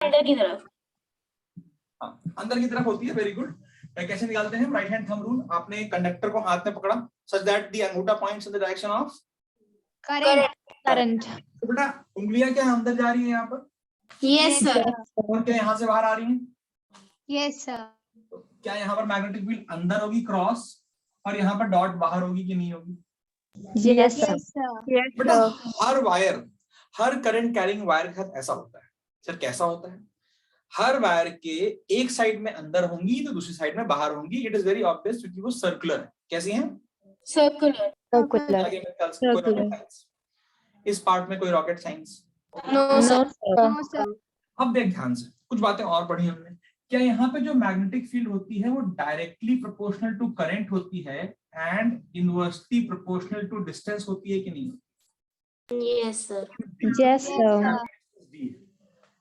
अंदर की तरफ। अंदर की तरफ होती है। Very good. कैसे निकालते हैं? Right hand thumb rule. आपने कंडक्टर को हाथ में पकड़ा सच दैट द अंगूठा points in the direction of current. तो बेटा उंगलियां क्या अंदर जा रही है यहाँ पर? Yes sir. और क्या यहाँ से बाहर आ रही हैं? Yes sir. तो क्या यहाँ पर मैग्नेटिक फील्ड अंदर होगी क्रॉस, और यहाँ पर डॉट बाहर होगी कि नहीं होगी? Yes sir. बेटा हर वायर, हर करंट कैरिंग वायर के साथ ऐसा होता है। सर कैसा होता है? हर वायर के एक साइड में अंदर होंगी तो दूसरी साइड में बाहर होंगी। इट इज वेरी ऑब्वियस क्योंकि वो सर्कुलर है। कैसी हैं? सर्कुलर। सर्कुलर। इस पार्ट में कोई rocket science? No sir. No sir. अब देख ध्यान से, कुछ बातें और पढ़ी हमने। क्या यहाँ पे जो मैग्नेटिक फील्ड होती है वो डायरेक्टली प्रोपोर्शनल टू करंट होती है and inversely proportional to distance होती है कि नहीं? Yes sir. Yes sir.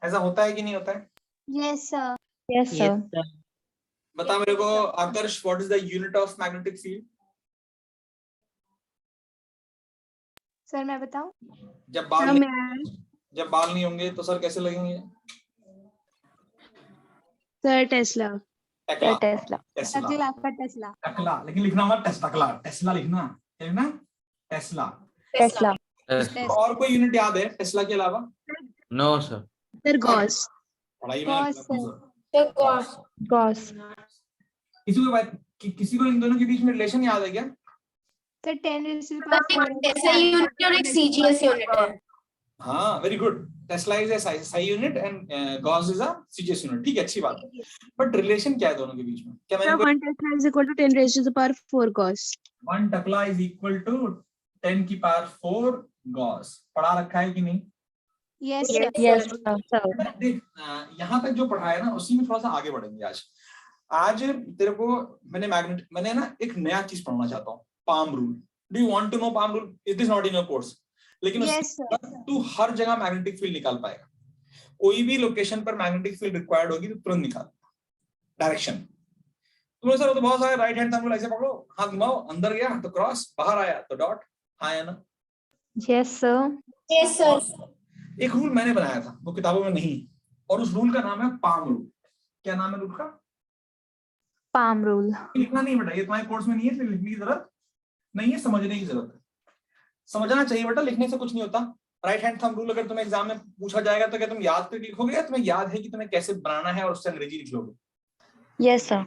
ऐसा होता है कि नहीं होता है? Yes sir. Yes sir. बता मेरे को Aakarsh, what is the unit of magnetic field? Sir मैं बताऊं? जब बाल नहीं होंगे तो सर कैसे लगेंगे? Sir Tesla. टकला, लेकिन लिखना मत टेस्ला, टेस्ला लिखना। क्या लिखना? टेस्ला। और कोई यूनिट याद है टेस्ला के अलावा? No sir. Sir Gauss. पढ़ाई में गॉस। किसी को इन दोनों के बीच में रिलेशन याद है क्या? सर 10 SI यूनिट और एक CGS यूनिट है। हाँ very good. Tesla is a SI unit and Gauss is a CGS unit. ठीक है, अच्छी बात है। बट रिलेशन क्या है दोनों के बीच में? क्या मैंने 1 Tesla is equal to 10 raised to the power 4 Gauss. 1 टकला इज इक्वल टू 10 की पावर 4 गॉस। पढ़ा रखा है कि नहीं? Yes sir. देख यहाँ तक जो पढ़ा है ना उसी में थोड़ा सा आगे बढ़ेंगे आज तेरे को मैंने ना एक नया चीज पढ़ना चाहता हूँ, palm rule. Do you want to know palm rule? It is not in your course, लेकिन तू हर जगह मैग्नेटिक फील्ड निकाल पाएगा। कोई भी लोकेशन पर मैग्नेटिक फील्ड रिक्वायर्ड होगी तो तुरंत निकाल। डायरेक्शन तुम्हें सर तो बहुत सारे राइट हैंड थंब रूल ऐसे पकड़ो, हाथ घुमाओ, अंदर गया तो क्रॉस, बाहर आया तो डॉट। हाँ या ना? Yes sir. Yes sir. एक रूल मैंने बनाया था, वो किताबों में नहीं, और उस रूल का नाम है पाम रूल। क्या नाम है रूल का? Palm rule. लिखना नहीं बेटा, ये तुम्हारे कोर्स में नहीं है, लिखने की जरूरत नहीं है, समझने की जरूरत है। समझना चाहिए बेटा, लिखने से कुछ नहीं होता। राइट हैंड थंब रूल अगर तुम्हें एग्जाम में पूछा जाएगा तो क्या तुम याद करके लिखोगे या तुम्हें याद है कि तुम्हें कैसे बनाना है और उससे अंग्रेजी लिख लोगे? Yes sir.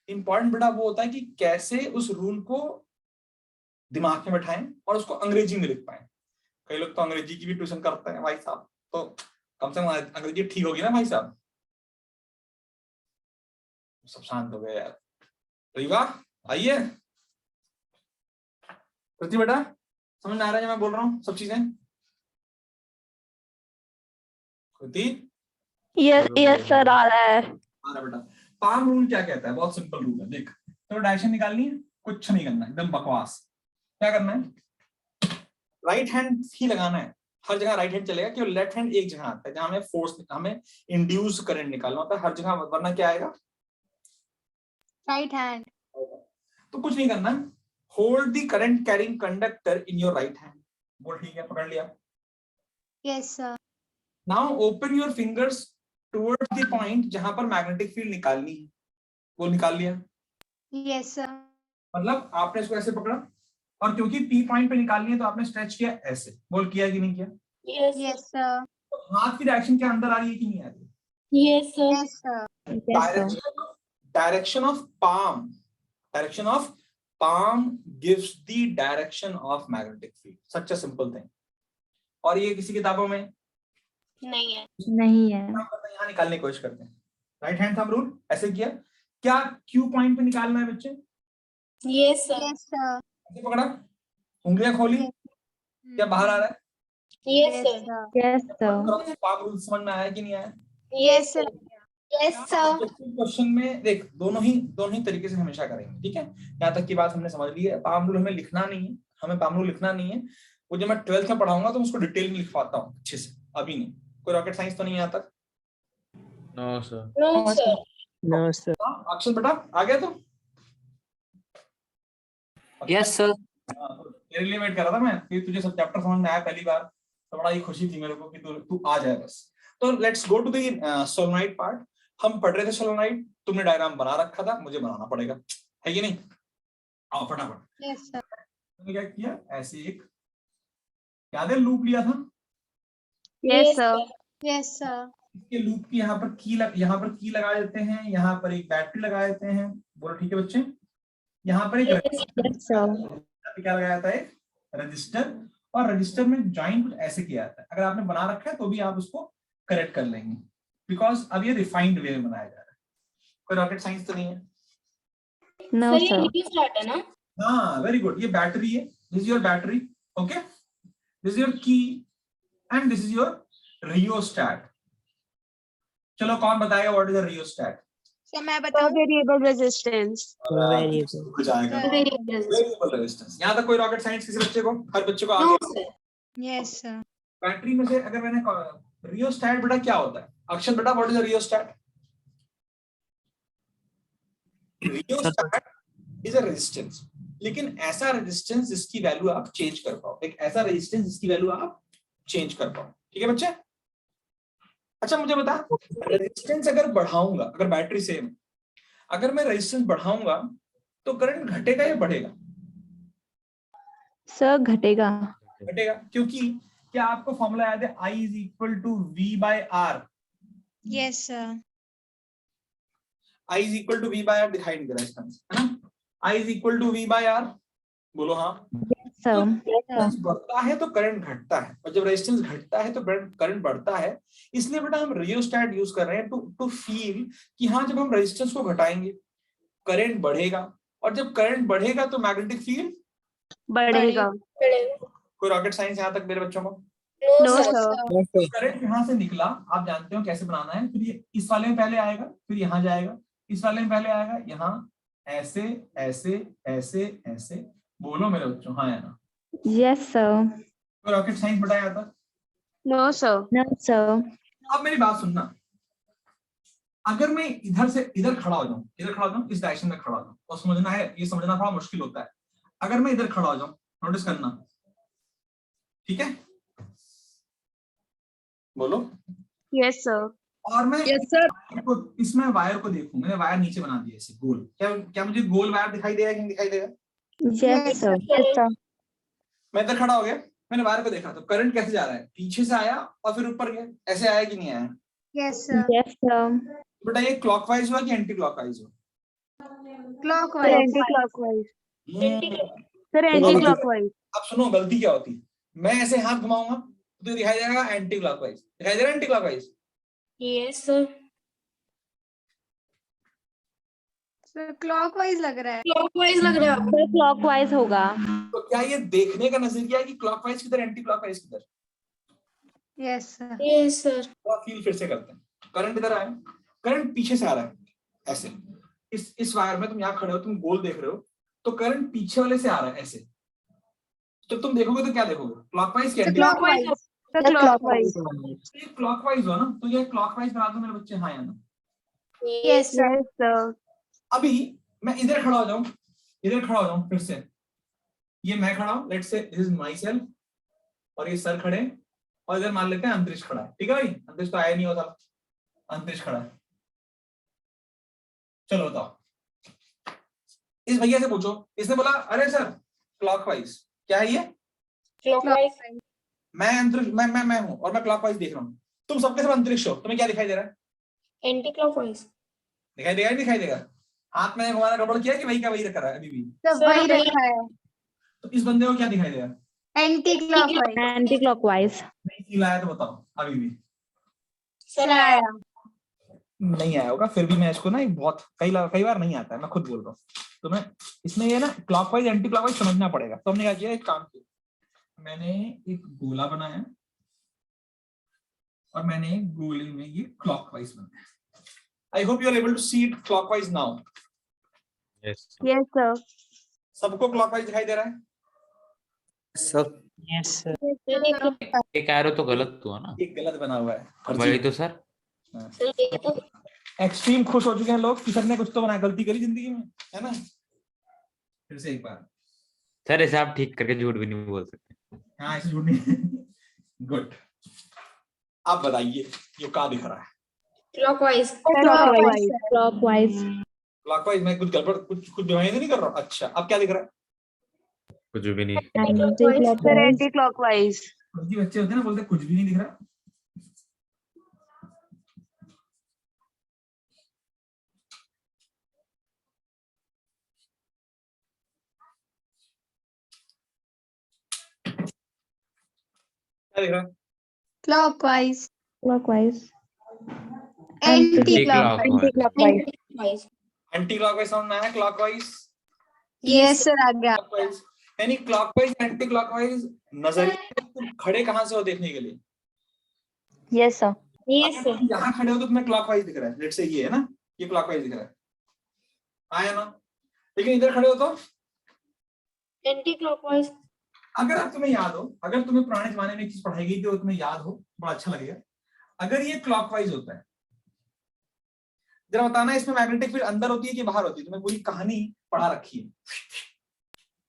इंपॉर्टेंट बेटा वो होता है कि कैसे उस रूल को दिमाग में बैठाएं और उसको अंग्रेजी में लिख पाए। कई लोग तो अंग्रेजी की भी ट्यूशन करते हैं भाई साहब, तो कम से कम अंग्रेजी ठीक होगी ना भाई साहब। सब शांत हो गए यार। रीवा आइए। प्रति बेटा समझ में आ रहा है मैं बोल रहा हूँ सब चीजें? प्रति? यस सर आ रहा है। आ रहा बेटा। पाम रूल क्या कहता है? बहुत सिंपल रूल है। देख तो डायरेक्शन निकालनी है, कुछ नहीं करना, एकदम बकवास। क्या करना है? राइट हैंड ही लगाना है। हर जगह राइट हैंड चलेगा, केवल लेफ्ट हैंड एक जगह आता है जहां हमें फोर्स, हमें इंड्यूस करंट निकालना होता है हर जगह, वरना क्या आएगा? Right hand. तो कुछ नहीं करना, hold the current carrying conductor in your right hand. बोल ठीक है, पकड़ लिया। Yes sir. Now open your fingers towards the point जहां पर मैग्नेटिक फील्ड निकालनी है। वो निकाल लिया? Yes sir. मतलब आपने इसको ऐसे पकड़ा और क्योंकि पी पॉइंट पे निकालनी है तो आपने स्ट्रेच किया ऐसे। बोल किया कि नहीं किया? Yes sir. तो हाथ की डायरेक्शन क्या अंदर आ रही है कि नहीं आ रही है? Yes sir. Direction of palm gives the direction of magnetic field. Such a simple thing. और ये किसी किताबों में नहीं है। यहाँ निकालने की कोशिश करते हैं। राइट हैंड थंब रूल ऐसे किया। क्या क्यू पॉइंट पे निकालना है बच्चे? Yes sir. ऐसे पकड़ा, उंगलियां खोली, क्या बाहर आ रहा है? Yes sir. पाम रूल समझ में आया कि नहीं आया? Yes sir. Yes sir. Question में देख दोनों ही तरीके से हमेशा करेंगे, ठीक है? यहाँ तक की बात हमने समझ ली है। पाम रूल हमें लिखना नहीं है, वो जब मैं 12th में पढ़ाऊंगा तो उसको डिटेल में लिख पाता हूँ अच्छे से, अभी नहीं। कोई रॉकेट साइंस तो नहीं है यहाँ तक? No sir. No sir. Akshar बेटा आ गया तो? Yes sir. तेरे लिए वेट कर रहा था मैं कि तुझे सब चैप्टर समझ में आया पहली बार, तो बड़ा ही खुशी थी मेरे को कि तू आ जाए बस। तो let's go to the solenoid part. हम पढ़ रहे थे सोलेनोइड, तुमने डायग्राम बना रखा था, मुझे बनाना पड़ेगा, है कि नहीं? आओ फटाफट। Yes, sir. तुमने क्या किया, ऐसे एक याद है लूप लिया था, Yes, sir. Yes, sir. इसके लूप की यहाँ पर की लगा देते हैं, यहाँ पर एक बैटरी लगा देते हैं। बोलो ठीक है बच्चे? यहाँ पर एक क्या लगाया जाता है, एक रजिस्टर, और रजिस्टर में ज्वाइन कुछ ऐसे किया जाता है। अगर आपने बना रखा है तो भी आप उसको करेक्ट कर लेंगे, बिकॉज अब ये रिफाइंड वे में बनाया जा रहा है, कोई रॉकेट साइंस तो नहीं है। No, sir, ये रिस्टार्ट है ना? हाँ वेरी गुड, ये बैटरी है, this is your battery, okay, this is your key and this is your rheostat. चलो कौन बताएगा what is a rheostat? So मैं बताऊं? Variable resistance. कुछ आएगा वेरिएबल रेजिस्टेंस। यहाँ तक कोई रॉकेट साइंस किसी बच्चे को, हर बच्चे को आ No, गया? sir. Yes, sir. बैटरी में से अगर मैंने रियोस्टैट बेटा क्या होता है? अक्षर बेटा what is a rheostat? Rheostat is a resistance, लेकिन ऐसा रेजिस्टेंस जिसकी वैल्यू आप चेंज कर पाओ, एक ऐसा रेजिस्टेंस जिसकी वैल्यू आप चेंज कर पाओ। ठीक है बच्चे? अच्छा मुझे बता, रेजिस्टेंस अगर बढ़ाऊंगा, अगर बैटरी सेम, अगर मैं रेजिस्टेंस बढ़ाऊंगा तो करंट घटेगा या बढ़ेगा? सर घटेगा। घटेगा, क्योंकि क्या आपको फॉर्मूला याद है, I is equal to V by R? Yes, sir. I is equal to V by R दिखाई नहीं दे रहा इसका आंसर, है ना? I is equal to V by R, बोलो हाँ। सर रेजिस्टेंस बढ़ता है तो करंट घटता है, और जब रेजिस्टेंस घटता है तो करंट बढ़ता है। इसलिए बेटा हम रियोस्टैट यूज कर रहे हैं टू फील कि हाँ जब हम रेजिस्टेंस को घटाएंगे करंट बढ़ेगा, और जब करंट बढ़ेगा तो मैग्नेटिक फील्ड बढ़ेगा. कोई रॉकेट साइंस यहाँ तक मेरे बच्चों को? No, sir. करंट यहाँ से निकला, आप जानते हो कैसे बनाना है, फिर ये इस वाले में पहले आएगा, फिर यहाँ जाएगा, इस वाले में पहले आएगा, यहाँ ऐसे ऐसे ऐसे ऐसे, बोलो मेरे बच्चों हाँ या ना? Yes sir. कोई रॉकेट साइंस बताया था? No, sir. No sir. अब मेरी बात सुनना, अगर मैं इधर से इधर खड़ा हो जाऊं, इधर खड़ा हो जाऊं, इस डायरेक्शन में खड़ा हो जाऊं, और समझना है, ये समझना थोड़ा मुश्किल होता है। अगर मैं इधर खड़ा हो जाऊं, नोटिस करना, ठीक है? बोलो। Yes, sir. और मैं Yes, sir. इसमें वायर को देखूं, मैंने वायर नीचे बना दिया ऐसे गोल, क्या मुझे गोल वायर दिखाई देगा कि नहीं दिखाई देगा? Yes sir. Yes, sir. मैं इधर खड़ा हो गया, मैंने वायर को देखा, तो करंट कैसे जा रहा है? पीछे से आया और फिर ऊपर गया, ऐसे आया कि नहीं आया? Yes, sir. Yes sir. बेटा ये क्लॉकवाइज हुआ कि एंटी क्लॉकवाइज हुआ? Clockwise. Anti-clockwise. Sir, अब anti-clockwise. सुनो गलती क्या होती, मैं ऐसे हाथ घुमाऊंगा तो दिखाई देगा एंटी क्लॉकवाइज, दिखाई दे रहा है anti clockwise? Yes, sir. Sir, clockwise लग रहा है. Clockwise लग रहा है आपको? सर क्लॉकवाइज होगा। तो क्या ये देखने का नजरिया है कि क्लॉकवाइज किधर एंटी क्लॉकवाइज किधर? Yes, sir. Yes, sir. तो फील फिर से करते हैं, करंट इधर आया, करंट पीछे से आ रहा है ऐसे, इस वायर में तुम यहाँ खड़े हो, तुम गोल देख रहे हो, तो करंट पीछे वाले से आ रहा है ऐसे, तो तुम देखोगे तो क्या देखोगे, क्लॉकवाइज क्या? Clockwise. Sir, clockwise. क्लॉकवाइज हो ना, तो ये क्लॉकवाइज बना दो मेरे बच्चे हाँ या ना? Yes, sir. Yes, sir. अभी मैं इधर खड़ा हो जाऊं, इधर खड़ा हो जाऊं, फिर से ये मैं खड़ा हूं, let's say this is my self, और ये सर खड़े, और इधर मान लेते हैं अंतरिक्ष खड़ा है, ठीक है भाई? अंतरिक्ष तो आया नहीं होता, अंतरिक्ष खड़ा है। चलो बताओ, इस भैया से पूछो, इसने बोला अरे सर क्लॉकवाइज, क्या है ये? Clockwise. मैं अंतरिक्ष, मैं हूं और मैं क्लॉकवाइज देख रहा हूं, तुम सबके सब अंतरिक्ष हो, तुम्हें क्या दिखाई दे रहा है? Anti-clockwise. दिखाई देगा नहीं दिखाई देगा? हाथ में घुमाना गड़बड़ किया कि वही का वही रखा है अभी भी? Sir, वही रखा है. तो इस बंदे को क्या दिखाई देगा? Anti-clockwise. Anti clockwise. नहीं फील आया तो बताओ अभी भी? Sir, आया. नहीं आया होगा, फिर भी मैं इसको ना बहुत कई बार नहीं आता है, मैं खुद बोल रहा हूँ, तो मैं इसमें ये ना क्लॉकवाइज एंटी क्लॉकवाइज समझना पड़ेगा। तो हमने क्या किया, एक काम किया, मैंने एक गोला बनाया और मैंने एक गोले में ये क्लॉकवाइज बनाया। I hope you are able to see it clockwise now. Yes. Yes, sir. सबको क्लॉकवाइज दिखाई दे रहा है? Sir Yes, sir. एक एरो तो गलत हुआ ना? एक गलत बना हुआ है। वही तो सर। Sir, ये तो एक्सट्रीम खुश हो चुके हैं लोग कि सर ने कुछ तो बनाया, गलती करी जिंदगी में, है ना? फिर से एक बार सर ऐसे आप ठीक करके झूठ भी नहीं बोल सकते। हाँ ऐसे झूठ नहीं। गुड। आप बताइए ये क्या दिख रहा है? क्लॉकवाइज। Clockwise. Clockwise. क्लॉकवाइज में कुछ गड़बड़, कुछ दिमाग नहीं कर रहा? अच्छा, अब क्या दिख रहा है? कुछ भी नहीं। Anti-clockwise. Anti-clockwise. कुछ बच्चे होते हैं ना, बोलते हैं कुछ भी नहीं दिख रहा। क्या दिख रहा है? Clockwise. Clockwise. Anti-clockwise. Clockwise. Anti clockwise समझ में आया? क्लॉकवाइज, Yes sir, आ गया. क्लॉकवाइज, यानी क्लॉकवाइज एंटी क्लॉकवाइज नजरिए से तुम खड़े कहाँ से हो देखने के लिए? Yes, sir. यस अगर सर। तुम यहाँ खड़े हो तो तुम्हें क्लॉकवाइज दिख रहा है, लेट्स से ये है ना, ये क्लॉकवाइज दिख रहा है, आया ना? लेकिन इधर खड़े हो तो एंटी क्लॉकवाइज। अगर आप तुम्हें याद हो, अगर तुम्हें पुराने जमाने में एक चीज पढ़ाई गई थी और तुम्हें याद हो, बड़ा अच्छा लगेगा। अगर ये क्लॉकवाइज होता है, जरा बताना इसमें मैग्नेटिक फील्ड अंदर होती है कि बाहर होती है? तुम्हें पूरी कहानी पढ़ा रखी है।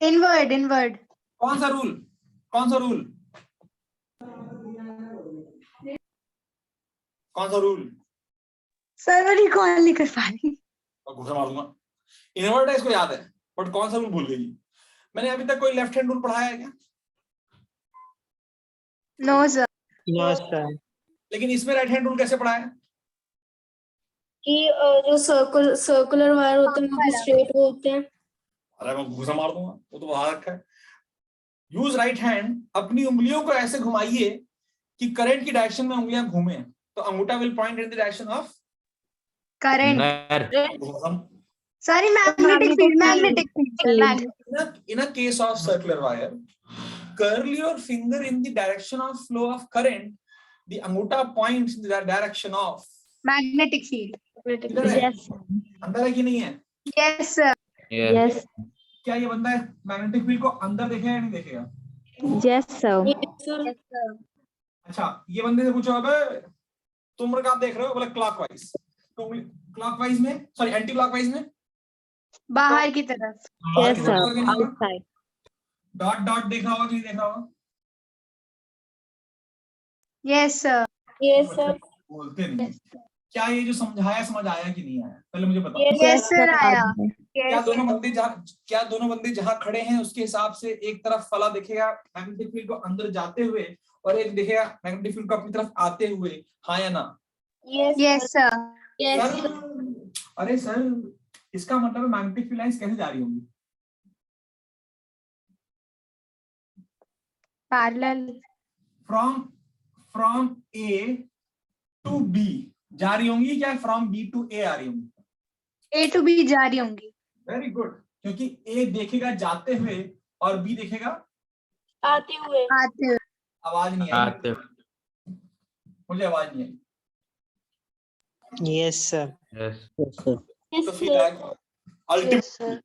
Inward, inward. कौन सा रूल? कौन सा रूल? कौन सा रूल? सर मैं रिकॉल नहीं कर पा रही. और घुसा मार दूंगा। इनवर्ट है, इसको याद है, बट कौन सा रूल भूल गई? मैंने अभी तक कोई लेफ्ट हैंड रूल पढ़ाया है क्या? No sir. No, sir. लेकिन इसमें राइट हैंड रूल कैसे पढ़ाया? कि जो सर्कुलर वायर होते हैं वो स्ट्रेट होते हैं। अरे मैं घुसा मार दूंगा, वो तो बता रखा है। यूज राइट हैंड, अपनी उंगलियों को ऐसे घुमाइए कि करंट की डायरेक्शन में उंगलियां घूमे, तो अंगूठा will point in the direction of Current. अंदर। Sorry, magnetic field. Magnetic field. Sir, magnetic. In a case of circular wire, curl your finger in the direction of flow of current. The अंगूठा points in the direction of Magnetic field. इधर है, Yes. अंदर है कि नहीं है? Yes sir. Yes. क्या ये बंदा मैग्नेटिक फील्ड को अंदर देखेगा या नहीं देखेगा? Yes, sir. Yes sir. Yes sir. अच्छा, ये बंदे से पूछो अबे तुम क्या देख रहे हो? बोले क्लॉकवाइज। तो क्लॉकवाइज में, सॉरी एंटी क्लॉकवाइज में बाहर की तरफ. Yes, sir. Outside. Dot dot देखा होगा कि नहीं देखा होगा? Yes sir. Yes sir. बोलते नहीं। क्या ये जो समझाया समझ आया कि नहीं आया? पहले मुझे बताओ। Yes sir, आया. क्या Yes. दोनों बंदे जहां खड़े हैं उसके हिसाब से एक तरफ फला दिखेगा मैग्नेटिक फील्ड को अंदर जाते हुए, और एक दिखेगा मैग्नेटिक फील्ड को अपनी तरफ आते हुए, हाँ या ना? Yes sir. यस सर, अरे सर, इसका मतलब मैग्नेटिक फील्ड लाइंस कैसे जा रही होंगी? Parallel. From A to B जा रही होंगी, क्या फ्रॉम बी टू ए आ रही होंगी? A to B जा रही होंगी. वेरी गुड, क्योंकि ए देखेगा जाते हुए और बी देखेगा आते हुए। आते हुए. आवाज नहीं आई, आते। मुझे आवाज नहीं आई। Yes, sir. Yes. तो फिर अल्टीमेट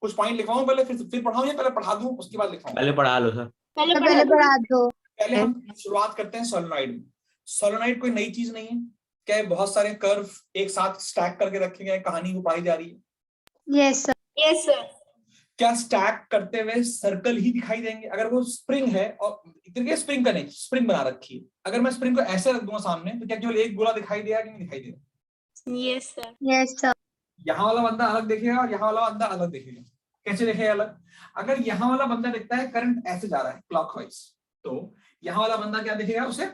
कुछ पॉइंट लिखवाऊं पहले, फिर पढ़ाऊं या पहले पढ़ा दूं उसके बाद लिखवाऊं? पहले पढ़ा लो सर। पहले पढ़ा दो. पहले हम शुरुआत करते हैं सोलेनॉइड में। सोलेनॉइड कोई नई चीज नहीं है, क्या बहुत सारे कर्व एक साथ स्टैक करके रखे गए, कहानी को पढ़ाई जा रही है। Yes sir. Yes sir. क्या स्टैक करते हुए सर्कल ही दिखाई देंगे? अगर वो स्प्रिंग है, और इतने स्प्रिंग का नहीं, स्प्रिंग बना रखी है, अगर मैं स्प्रिंग को ऐसे रख दूंगा सामने, तो क्या केवल एक गोला दिखाई देगा कि नहीं दिखाई देगा? Yes sir. Yes sir. यहाँ वाला बंदा अलग दिखेगा और यहाँ वाला बंदा अलग दिखेगा। कैसे दिखेगा अलग? अगर यहाँ वाला बंदा दिखता है करंट ऐसे जा रहा है क्लॉकवाइज, तो यहाँ वाला बंदा क्या दिखेगा उसे?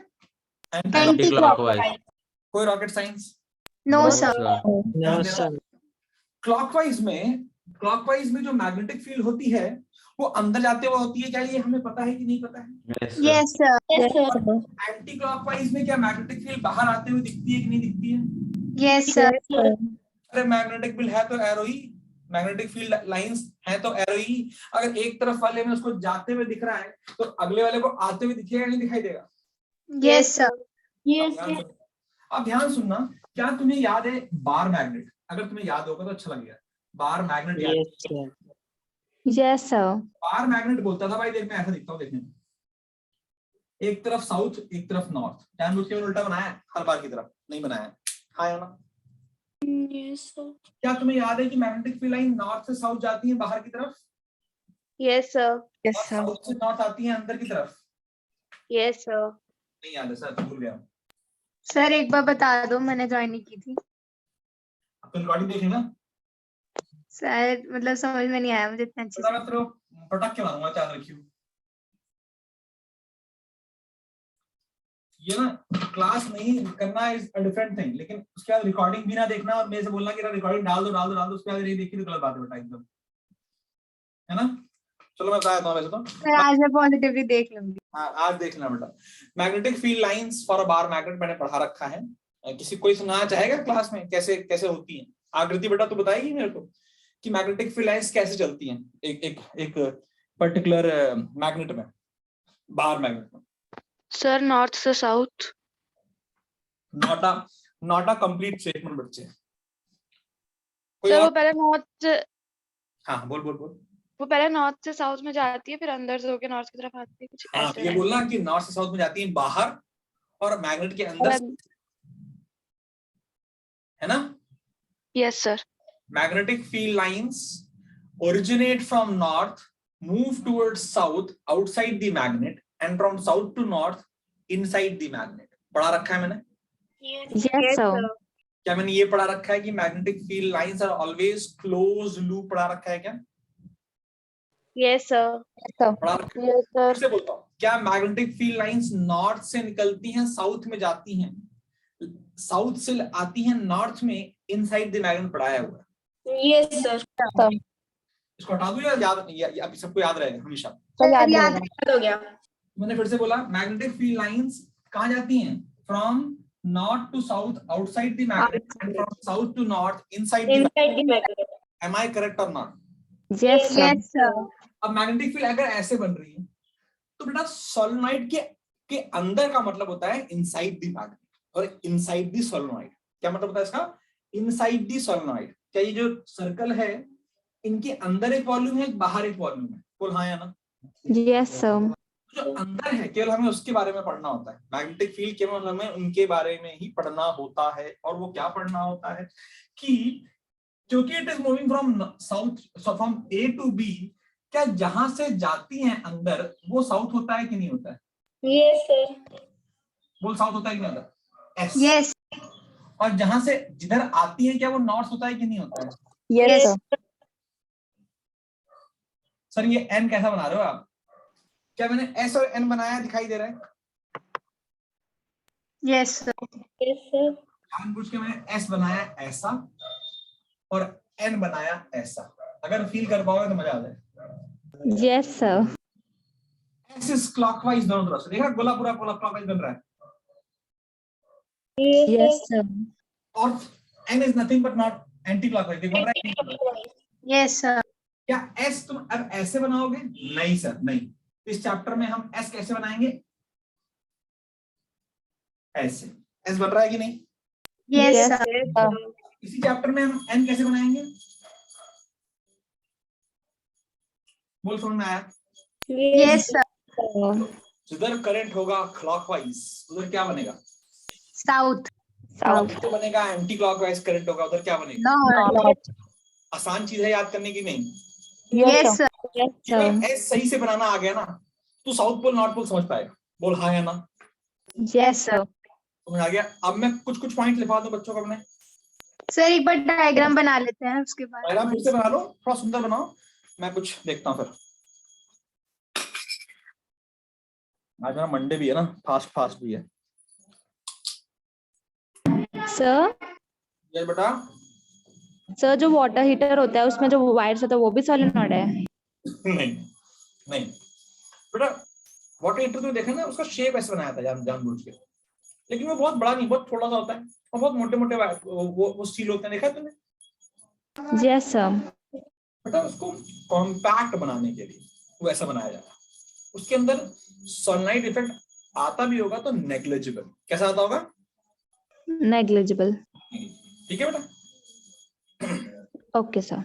Anti clockwise. कोई rocket science? No sir. No, sir. Clockwise में जो मैग्नेटिक फील्ड होती है वो अंदर जाते हुए होती है, क्या ये हमें पता है कि नहीं पता है? Yes sir. Yes sir. Anti clockwise में क्या मैग्नेटिक फील्ड बाहर आते हुए दिखती है कि नहीं दिखती है? Yes sir. अरे मैग्नेटिक फील्ड है तो एरो ही, मैग्नेटिक फील्ड लाइंस है तो एरो ही। अगर एक तरफ वाले में उसको जाते हुए दिख रहा है, तो अगले वाले को आते हुए दिखेगा नहीं दिखाई देगा? Yes sir. Yes sir. अब ध्यान सुनना, क्या तुम्हें याद है बार मैग्नेट? अगर तुम्हें याद होगा तो अच्छा लगेगा। बार मैग्नेट याद? Yes, sir. Yes, sir. Bar magnet बोलता था भाई, देख मैं ऐसा दिखता हूँ देखने में, एक तरफ साउथ एक तरफ नॉर्थ, जानबूझ के उल्टा बनाया है, हर बार की तरफ नहीं बनाया, हाँ या ना? Yes sir. क्या तुम्हें याद है कि मैग्नेटिक फील्ड लाइन नॉर्थ से साउथ जाती है बाहर की तरफ, Yes sir. Yes, और sir. साउथ से नॉर्थ आती है अंदर की तरफ? Yes sir. नहीं याद है सर, भूल गया। सर एक बार बता दो, मैंने ज्वाइन नहीं की थी तो रिकॉर्डिंग देख लेना। सर, मतलब समझ में नहीं आया मुझे इतना अच्छे पता से। मैं तेरे को पटक के मारूंगा, याद रखियो। ये ना क्लास नहीं करना इज अ डिफरेंट थिंग, लेकिन उसके बाद रिकॉर्डिंग भी ना देखना और मेरे से बोलना कि रिकॉर्डिंग डाल दो डाल दो डाल दो, उसके बाद नहीं देखी तो गलत बात है बेटा एकदम, है ना। चलो मैं बता देता हूँ वैसे तो। सर आज मैं पॉजिटिवली देख लूंगी। हाँ आज देख लेना बेटा। Magnetic field lines for a bar magnet मैंने पढ़ा रखा है। किसी कोई सुनाना चाहेगा क्लास में कैसे कैसे होती है? आकृति बेटा तो बताएगी मेरे को कि मैग्नेटिक फील्ड लाइंस कैसे चलती हैं एक एक एक पर्टिकुलर मैग्नेट में, बार मैग्नेट में। सर नॉर्थ से south. Not a complete statement बच्चे। कोई सर वो और? पहले नॉर्थ से, हाँ बोल बोल बोल। वो पहले नॉर्थ से साउथ में जाती है, फिर अंदर से होके नॉर्थ की तरफ आती है, कुछ हाँ ऐसे ये है। बोलना कि नॉर्थ से साउथ में जाती है बाहर और मैग्नेट के अंदर, है ना। Yes sir. Magnetic field lines originate from north, move towards south outside the magnet, and from south to north inside the magnet. पढ़ा रखा है मैंने? Yes, sir. क्या मैंने ये पढ़ा रखा है कि magnetic field lines are always closed loop? पढ़ा रखा है क्या? Yes sir. पढ़ा रखा है? Yes sir. फिर से बोलता हूँ, क्या मैग्नेटिक फील्ड लाइंस नॉर्थ से निकलती हैं साउथ में जाती हैं, साउथ से आती हैं नॉर्थ में, इनसाइड द मैग्नेट पढ़ाया हुआ है? Yes, sir. इसको हटा दूं या याद, अभी सबको याद रहेगा हमेशा? याद याद हो गया। मैंने फिर से बोला, मैग्नेटिक फील्ड लाइंस कहाँ जाती हैं? From north to south outside the magnet and from south to north inside the magnet. Inside the magnet. Am I correct और not? Yes, sir. Yes sir. अब मैग्नेटिक फील्ड अगर ऐसे बन रही है तो बेटा सोलेनोइड के अंदर का मतलब होता है इनसाइड द मैग्नेट, और इनसाइड द सोलेनोइड क्या मतलब होता है इसका? Inside the solenoid. क्या ये जो सर्कल है इनके अंदर एक वॉल्यूम है, एक बाहर एक वॉल्यूम है? बोल हाँ या ना। Yes, sir. जो अंदर है केवल हमें उसके बारे में पढ़ना होता है। मैग्नेटिक फील्ड केवल हमें उनके बारे में ही पढ़ना होता है। और वो क्या पढ़ना होता है कि क्योंकि it is moving from south, from A to B, क्या जहां से जाती हैं अंदर वो साउथ होता है कि नहीं होता है? Yes, sir. बोल साउथ होता है कि नहीं होता? एस। यस और जहां से जिधर आती है क्या वो नॉर्थ होता है कि नहीं होता है? Yes, sir. सर ये एन कैसा बना रहे हो आप? क्या मैंने एस और एन बनाया दिखाई दे रहा है? Yes sir. Yes, sir. जानबूझ के मैंने एस बनाया ऐसा और एन बनाया ऐसा। अगर फील कर पाओगे तो मजा आ जाए। Yes, sir. S is clockwise दोनों तरफ से, देखा गोला पूरा क्लॉकवाइज बन रहा है। Yes, sir. और N is nothing but not anticlockwise, देखो बन रहा है। Yes sir. क्या एस तुम अब ऐसे बनाओगे? नहीं सर नहीं। इस चैप्टर में हम एस कैसे बनाएंगे? ऐसे। एस बन रहा है कि नहीं? Yes Yes, sir. इसी चैप्टर में हम एन कैसे बनाएंगे? बोल समझ में आया? Yes sir. जिधर करंट होगा क्लॉकवाइज उधर क्या बनेगा? साउथ। South. तो बनेगा एंटी क्लॉकवाइज करंट होगा उधर क्या बनेगा? नॉर्थ। आसान चीज है याद करने की नहीं। Yes sir. Yes, sir. अगर एस सही से बनाना आ गया ना तो साउथ पोल नॉर्थ पोल समझ पाएगा। बोल हाँ या ना। Yes, sir. समझ आ गया? अब मैं कुछ कुछ पॉइंट लिखवा दूं बच्चों को अपने। सर एक बार डायग्राम बना लेते हैं उसके बाद। डायग्राम फिर से बना लो, थोड़ा सुंदर बनाओ। मैं कुछ देखता हूँ फिर। आज मेरा मंडे भी है ना, फास्ट भी है। Sir, ये बेटा sir जो वाटर हीटर होता है उसमें जो वायर्स होता है वो भी सोलेनॉइड है? नहीं नहीं बेटा, वाटर हीटर तो देखा ना, उसका शेप ऐसे बनाया था जानबूझ के, लेकिन वो बहुत बड़ा नहीं, बहुत थोड़ा सा होता है और बहुत मोटे मोटे वो स्टील होते हैं, देखा है तुमने? Yes, sir. बेटा उसको कॉम्पैक्ट बनाने के लिए वो ऐसा बनाया जाता है। उसके अंदर सनलाइट इफेक्ट आता भी होगा तो नेग्लिजिबल। कैसा आता होगा? Negligible. ठीक है बेटा। Okay, sir.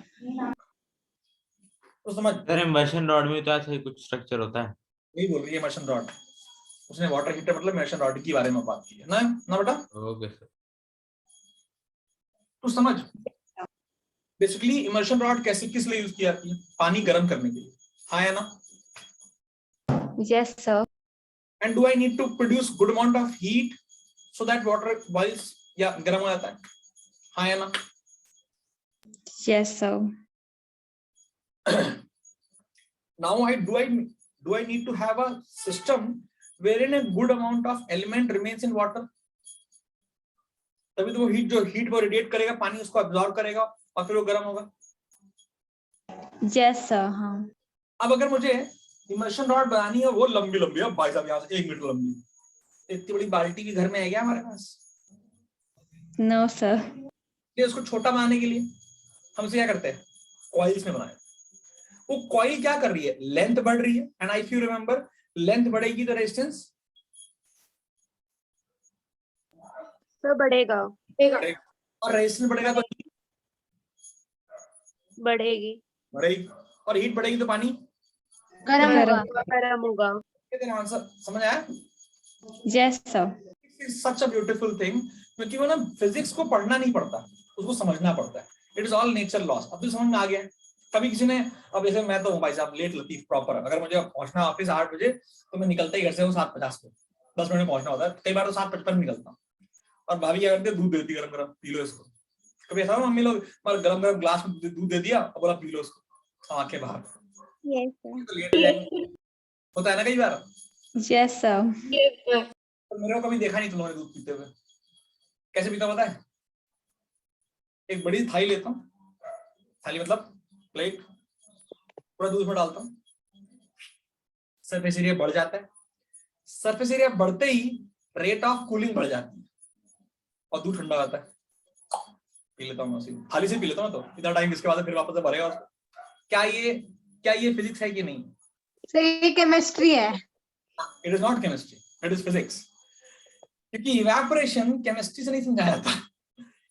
तो समझ सर इमर्शन रॉड में तो ऐसा ही कुछ स्ट्रक्चर होता है? वही बोल रही है इमर्शन रॉड। उसने वाटर हीटर मतलब इमर्शन रॉड के बारे में बात की है ना बेटा? Okay sir. तो समझ बेसिकली इमर्शन रॉड कैसे किस लिए यूज की जाती है? पानी गर्म करने के लिए, हाँ या ना? Yes, sir. And do I need to produce good amount of heat so that water boils या गर्म हो जाता है? हाँ या ना? Yes, sir. Now do I need to have a system wherein a good amount of element remains in water? तभी तो वो हीट वो रेडिएट करेगा, पानी उसको अब्सॉर्ब करेगा और फिर वो गर्म होगा. Yes, sir. हाँ. अब अगर मुझे इमर्शन रॉड बनानी है, वो लंबी लंबी है भाई साहब, यहाँ से 1 मीटर लंबी, इतनी बड़ी बाल्टी भी घर में है क्या हमारे पास? No, sir. ये उसको छोटा बनाने के लिए हम इसे क्या करते हैं? कॉइल्स में बनाए. वो कॉइल क्या कर रही है? लेंथ बढ़ रही है. And if you remember, length बढ़ेगी तो रेजिस्टेंस तो बढ़ेगा, और रेजिस्टेंस बढ़ेगा तो बढ़ेगी, बढ़ेगी, और हीट बढ़ेगी तो पानी गरम होगा. तेरा आंसर समझ आया? Yes, sir. Such a beautiful thing, क्योंकि वो ना फिजिक्स को पढ़ना नहीं पड़ता, उसको समझना पड़ता है. It is all nature loss. अब तो समझ में आ गया. कभी किसी ने, अब जैसे मैं तो हूँ भाई साहब लेट लतीफ प्रॉपर, अगर मुझे पहुंचना ऑफिस 8 बजे तो मैं निकलता ही घर से हूँ 7:50 को, 10 मिनट में पहुंचना होता है. कई बार तो 7:55 निकलता हूँ. और भाभी क्या करती है? दूध देती है गरम गरम, पी लो इसको. कभी ऐसा मम्मी लोग गरम गरम ग्लास में दूध दे दिया और बोला पी लो इसको, आंखें बाहर. Yes, sir. तो लेट हो जाएंगे. होता है ना कई बार. Yes, sir. तो मेरे को कभी देखा नहीं तुम लोगों ने दूध पीते हुए. कैसे पीता पता है? एक बड़ी थाली लेता हूँ, थाली मतलब प्लेट, पूरा दूध में डालता हूँ. सरफेस एरिया बढ़ जाता है. सरफेस एरिया बढ़ते ही रेट ऑफ कूलिंग बढ़ जाती है और दूध ठंडा हो जाता है. पी लेता हूँ उसी थाली से, पी लेता हूँ. तो इतना टाइम इसके बाद फिर वापस से भरेगा उसको. क्या ये फिजिक्स है कि नहीं? सर ये केमिस्ट्री है. It is not chemistry, it is physics. क्योंकि इवेपोरेशन केमिस्ट्री से नहीं समझाया जाता.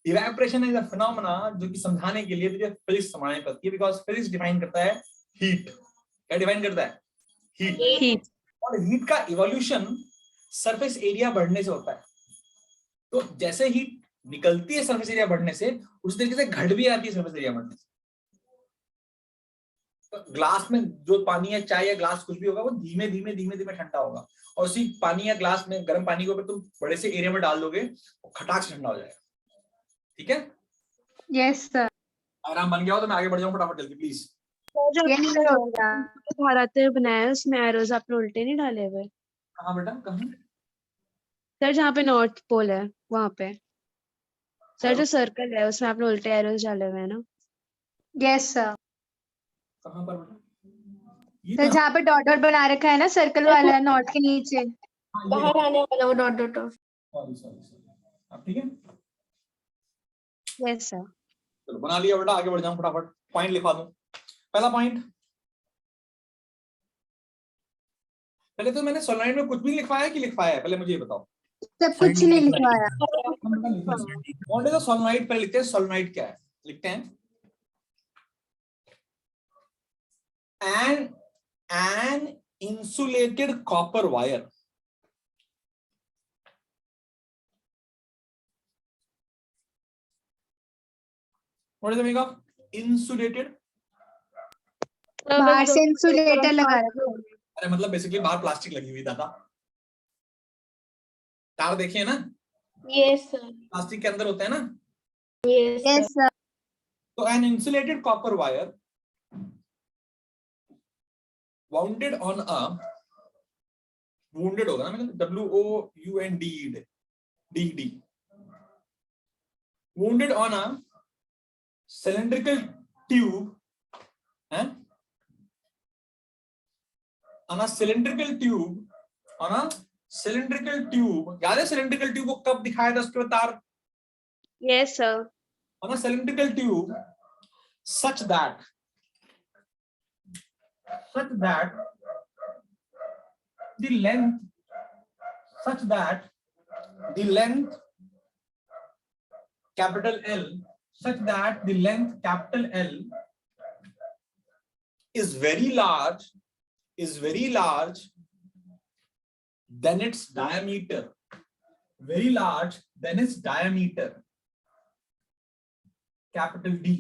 इवेपोरेशन इज अ फिनोमेना जो कि समझाने के लिए तुझे फिजिक्स समझानी पड़ती है, बिकॉज फिजिक्स डिफाइन करता है हीट. क्या डिफाइन करता है? हीट. और हीट का इवोल्यूशन सरफेस एरिया बढ़ने से होता है. तो जैसे हीट निकलती है सरफेस एरिया बढ़ने से, उस तरीके से घट भी आती है सरफेस एरिया बढ़ने से. तो ग्लास में जो पानी है, चाय या ग्लास कुछ भी होगा, वो धीमे धीमे धीमे धीमे ठंडा होगा. और उसी पानी या ग्लास में गर्म पानी को अगर तुम बड़े से एरिया में डाल दोगे, वो खटाक से ठंडा हो जाएगा. ठीक है? Yes sir. आराम बन गया हो तो मैं आगे बढ़ जाऊं फटाफट जल्दी प्लीज. भारत बनाया है, उसमें एरोज आपने उल्टे नहीं डाले हुए. कहाँ बेटा, कहाँ? सर जहाँ पे नॉर्थ पोल है वहाँ पे. सर जो सर्कल है उसमें आपने उल्टे एरोज डाले हुए हैं ना. Yes sir. कहाँ पर बेटा? ये सर जहाँ पे डॉट डॉट बना रखा है ना, सर्कल वाला नॉर्थ के नीचे. बाहर आने वाला वो डॉट डॉट. सॉरी. अब ठीक है? Yes sir. चलो बना लिया बेटा, आगे बढ़ जाऊं फटाफट. पॉइंट लिखवा दूं. पहला पॉइंट, पहले तो मैंने सोलनाइड में कुछ भी लिखवाया कि लिखवाया है? पहले मुझे ये बताओ. सब कुछ नहीं लिखवाया. What is the solenoid? पहले लिखते हैं सोलनाइड क्या है. लिखते हैं an insulated copper wire. What is the meaning of insulated? बाहर से इंसुलेटर लगा रखा है. अरे मतलब बेसिकली बाहर प्लास्टिक लगी हुई दादा. तार देखिए ना, यस सर. प्लास्टिक के अंदर होते हैं ना. Yes sir. तो an insulated copper wire wounded on a, wounded होगा ना, मतलब WOUNDED, wounded on a cylindrical tube, on a cylindrical tube, याद है cylindrical tube को कब दिखाया था उसके तार? Yes sir. On a cylindrical tube such that the length capital L, such that the length capital L is very large than its diameter. Very large than its diameter. Capital D.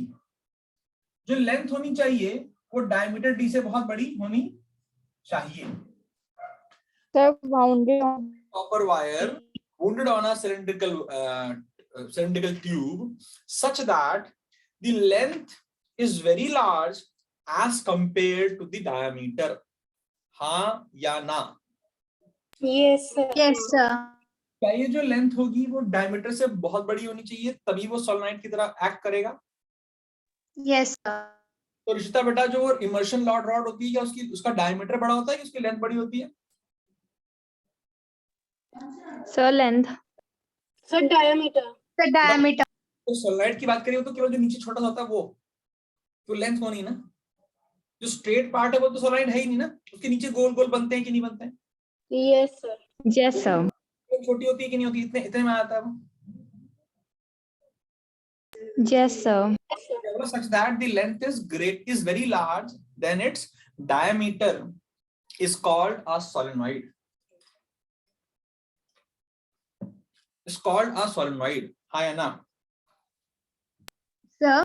जो length होनी चाहिए वो diameter D से बहुत बड़ी होनी चाहिए. Sir, wounded on copper wire wounded on a cylindrical tube such that the length is very large as compared to the diameter. हाँ या ना? Yes, sir. Yes, sir. क्या ये जो लेंथ होगी वो डायमीटर से बहुत बड़ी होनी चाहिए तभी वो सोलेनोइड की तरह एक्ट करेगा? Yes, sir. तो रिश्ता बेटा जो इमर्शन रॉड होती है क्या उसका डायमीटर बड़ा होता है कि उसकी लेंथ बड़ी होती है? Sir, length. Sir, diameter. Sir, diameter. तो सोलेनोइड की बात करें तो केवल जो नीचे छोटा सा होता है वो तो लेंथ होनी ना, जो स्ट्रेट पार्ट है वो तो सोलेनोइड है ही नहीं ना, उसके नीचे गोल गोल बनते हैं कि नहीं बनते हैं? Yes, sir. Yes, sir. छोटी होती है कि नहीं होती? इतने इतने में आता है वो। Yes, sir. Such that the length is very large, then its diameter is called a solenoid. It's called a solenoid. हाँ या ना? Sir.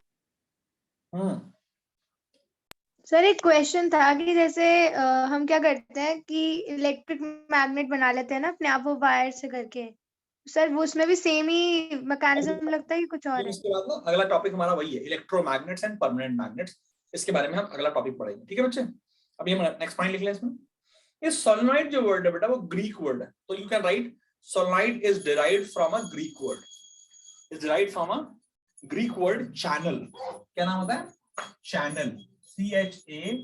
सर एक क्वेश्चन था कि जैसे हम क्या करते हैं कि इलेक्ट्रिक मैग्नेट बना लेते हैं ना अपने आप वो वायर से करके, सर वो उसमें भी सेम ही मैकेनिज्म लगता है कि कुछ और है? इसके बाद ना अगला टॉपिक हमारा वही है, इलेक्ट्रोमैग्नेट्स एंड परमानेंट मैग्नेट्स। इसके बारे में हम अगला टॉपिक पढ़ेंगे, ठीक है बच्चे? अभी हम नेक्स्ट पॉइंट लिख लें इसमें। ये सोलेनोइड जो वर्ड है बेटा वो ग्रीक वर्ड है, तो you can write solenoid is derived from a Greek word, is derived from a Greek word channel. क्या नाम होता है? Channel, CHANNEL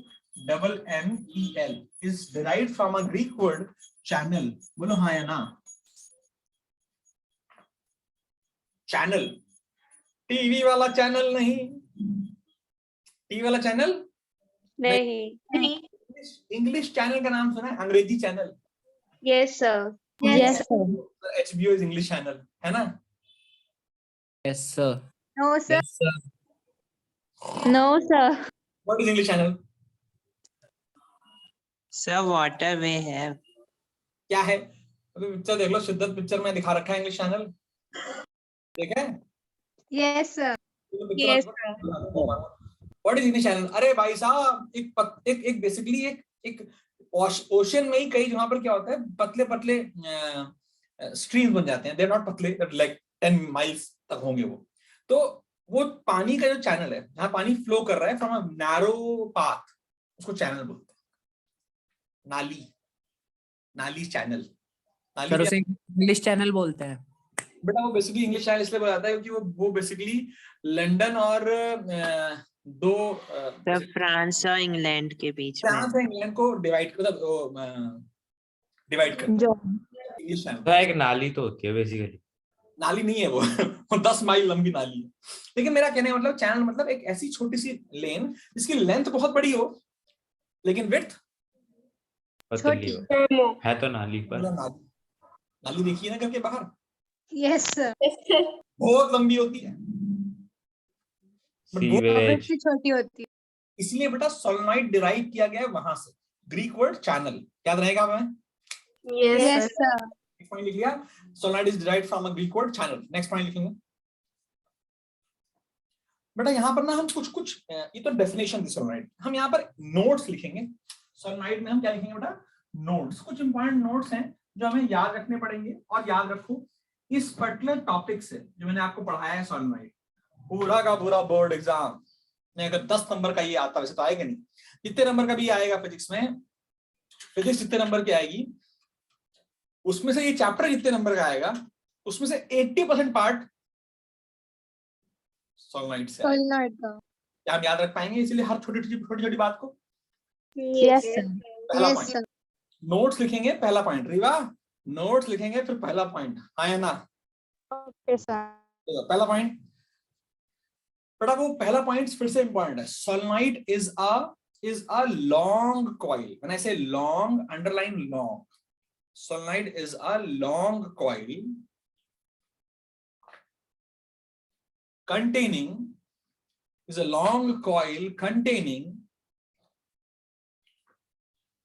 is derived from a Greek word channel. बोलो हाँ या ना? चैनल, टीवी वाला चैनल नहीं, टीवी वाला चैनल नहीं। इंग्लिश चैनल का नाम सुना है? अंग्रेजी channel. Yes, sir. Yes, sir. HBO is English channel, है ना? Yes, sir. No sir. Yes, sir. No, sir. What is English channel? Sir, waterway है। क्या है? अभी पिक्चर देख लो, शिद्दत पिक्चर में दिखा रखा है इंग्लिश चैनल, ठीक है? Yes sir. Yes, what is English channel? अरे भाई साहब, एक बेसिकली एक ओशन में ही कई जगह पर क्या होता है, पतले पतले स्ट्रीम्स बन जाते हैं। दे आर नॉट पतले, लाइक 10 माइल्स तक होंगे वो। तो वो पानी का जो चैनल है, जहां पानी फ्लो कर रहा है फ्रॉम अ नैरो पाथ, उसको चैनल बोलते हैं। नाली चैनल। सर उसे इंग्लिश चैनल बोलते हैं। बेटा वो बेसिकली इंग्लिश चैनल इसलिए बोला जाता है क्योंकि वो बेसिकली लंदन और दो सर फ्रांस और इंग्लैंड के बीच में। फ्रांस और इंग्लैंड को डिवाइड करता इंग्लिश चैनल। तो एक नाली तो होती है बेसिकली। नाली नहीं है वो 10 माइल लंबी नाली है। लेकिन मेरा कहने का मतलब चैनल मतलब एक ऐसी छोटी सी लेन जिसकी लेंथ बहुत बड़ी हो लेकिन विड्थ पतली हो, है तो नाली पर। नाली देखिए ना करके बाहर, यस सर। बहुत लंबी होती है, सीवेज। छोटी होती है। इसलिए बेटा सोलेनोइड डिराइव किया गया है वहां से, ग्रीक वर्ड चैनल। याद रहेगा हमें? Yes sir. पॉइंट लिख लिया, solenoid is derived from a Greek word channel. Next point लिखेंगे बेटा। यहाँ पर ना हम कुछ ये तो डेफिनेशन थी सोलेनोइड, हम यहाँ पर नोट्स लिखेंगे। सोलेनोइड में हम क्या लिखेंगे बेटा? नोट्स। कुछ इंपॉर्टेंट नोट्स हैं जो हमें याद रखने पड़ेंगे। और याद रखो इस पर्टिकुलर टॉपिक से जो मैंने आपको पढ़ाया है सोलेनोइड, पूरा का पूरा बोर्ड एग्जाम में अगर 10 नंबर का ये आता, वैसे तो आएगा नहीं, जितने नंबर का भी आएगा फिजिक्स में, फिजिक्स जितने नंबर की आएगी उसमें से ये चैप्टर जितने नंबर का आएगा उसमें से 80% पार्ट सोलेनोइड से आएगा। क्या हम याद रख पाएंगे? इसलिए हर छोटी छोटी बात को Yes, sir. पहला पॉइंट नोट्स लिखेंगे। पहला पॉइंट रीवा, नोट्स लिखेंगे फिर पहला पॉइंट। हाँ या ना? Okay, sir. पहला पॉइंट बेटा, वो पहला पॉइंट फिर से इंपॉर्टेंट है। Solenoid is a long coil. When I say long, underline long. Solenoid is a long coil containing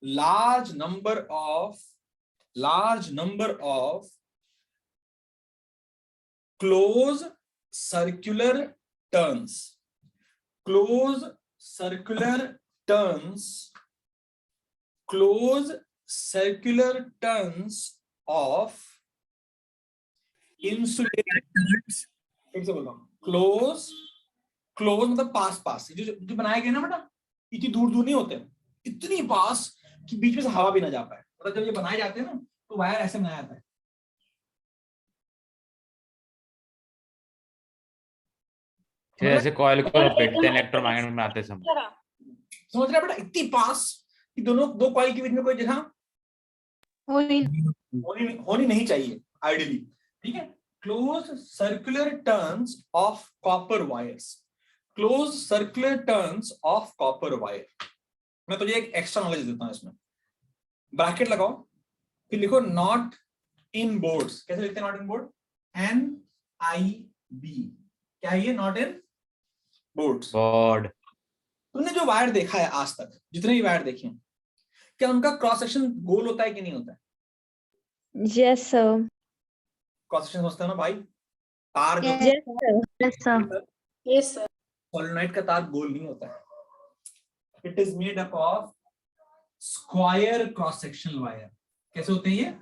large number of close circular turns. Close circular turns of insulated, फिर से बोलता हूँ, close मतलब पास पास, जो बनाए गए ना बेटा, इतनी दूर दूर नहीं होते, इतनी पास कि बीच में से हवा भी ना जा पाए। मतलब जब ये बनाए जाते हैं ना तो वायर ऐसे बनाया जाता है, जैसे कॉइल को लपेटते हैं इलेक्ट्रोमैग्नेट बनाते समय। समझ रहे बेटा, इतनी पास कि दो कॉइल के बीच में कोई जगह होनी नहीं चाहिए आइडियली, ठीक है। Close circular turns of copper wires, close circular turns of copper wire. मैं तुझे एक एक्स्ट्रा नॉलेज देता हूं इसमें, ब्रैकेट लगाओ, फिर लिखो नॉट इन बोर्ड्स। कैसे लिखते हैं नॉट इन बोर्ड? NIB। क्या है ये? Not in boards. बोर्ड। तुमने जो वायर देखा है आज तक, जितने भी वायर देखे हैं, क्या उनका क्रॉस सेक्शन गोल होता है कि नहीं होता है? Yes, sir. क्रॉस सेक्शन समझते हो ना भाई? तार जो Yes, sir. Yes, sir. Yes, sir. Solenoid का तार गोल नहीं होता है, it is made up of square cross sectional wire. कैसे होते हैं ये?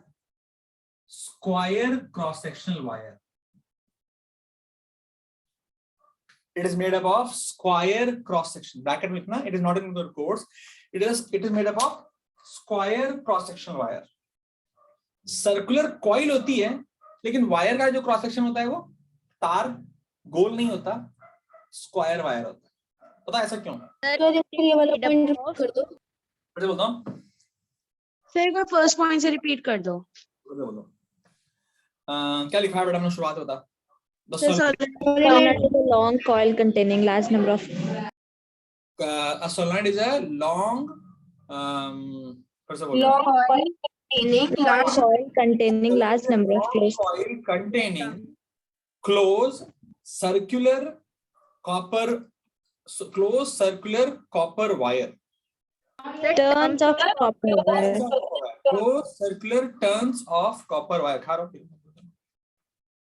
Square cross sectional wire. It is made up of square cross section. Bracket में लिखना, it is not in your course. It is made up of square cross sectional wire. Circular coil होती है, लेकिन wire का जो cross section होता है वो तार गोल नहीं होता, स्क्वायर वायर होता है। पता है ऐसा क्यों? ये वाला पॉइंट रिपीट कर दो। फिर से बोलता हूँ, सर एक बार फर्स्ट पॉइंट से रिपीट कर दो। फिर से बोलो। क्या लिखा है बेटा? हमने शुरुआत बता। Sir Solenoid is a long coil containing large number of. A solenoid is a long फिर से बोलो। Long coil Containing large number of closed. Coil containing closed circular copper wire. Turns of copper wire. Closed circular turns of copper wire. खा रहा हूँ।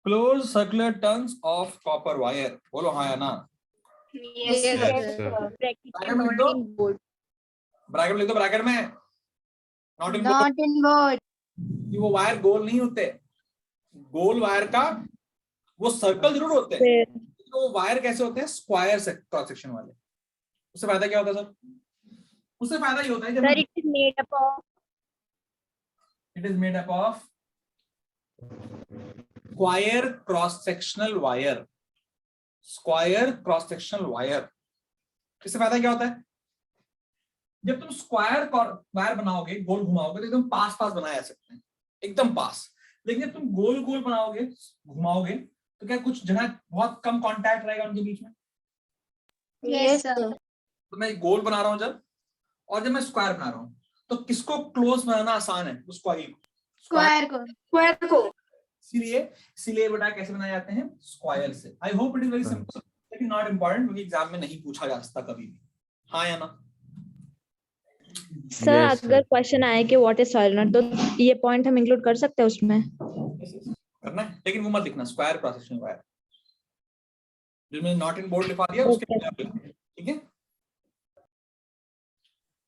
Closed circular turns of copper wire. बोलो हाँ या ना? Yes, Yes, sir. sir. Bracket में लिख दो, ब्रैकेट में लिख दो, ब्रैकेट में not in board. Not in board. वो वायर गोल नहीं होते, गोल वायर का वो सर्कल जरूर होते हैं, Where तो वो वायर कैसे होते हैं? स्क्वायर क्रॉस सेक्शन वाले। उससे फायदा क्या होता है सर? उससे फायदा ये होता है जब it is made up of. It is made up of square cross sectional wire. Square cross sectional wire, इससे फायदा क्या होता है? जब तुम स्क्वायर वायर बनाओगे, गोल घुमाओगे, तो एकदम पास पास बनाया जा सकते हैं, एकदम पास। लेकिन जब तुम गोल गोल बनाओगे, घुमाओगे, तो क्या कुछ जगह बहुत कम कांटेक्ट रहेगा उनके बीच में? Yes, sir. तो मैं गोल बना रहा हूं जब, और जब मैं स्क्वायर बना रहा हूं, तो किसको क्लोज बनाना आसान है? उस कॉइल को, Square को. Square को। इसीलिए बेटा कैसे बनाए जाते हैं? स्क्वायर से। I hope it is very simple, लेकिन नॉट इंपॉर्टेंट, क्योंकि एग्जाम में नहीं पूछा जा सकता कभी भी। हाँ या ना? Sir, Yes, अगर sir. क्वेश्चन आए कि व्हाट इज solenoid, तो ये पॉइंट हम इंक्लूड कर सकते हैं उसमें। करना है, लेकिन वो मत लिखना स्क्वायर क्रॉस सेक्शनल वायर। जो मैंने नॉट इन बोर्ड लिखा दिया उसके Okay. बाद आप लिखना, ठीक है?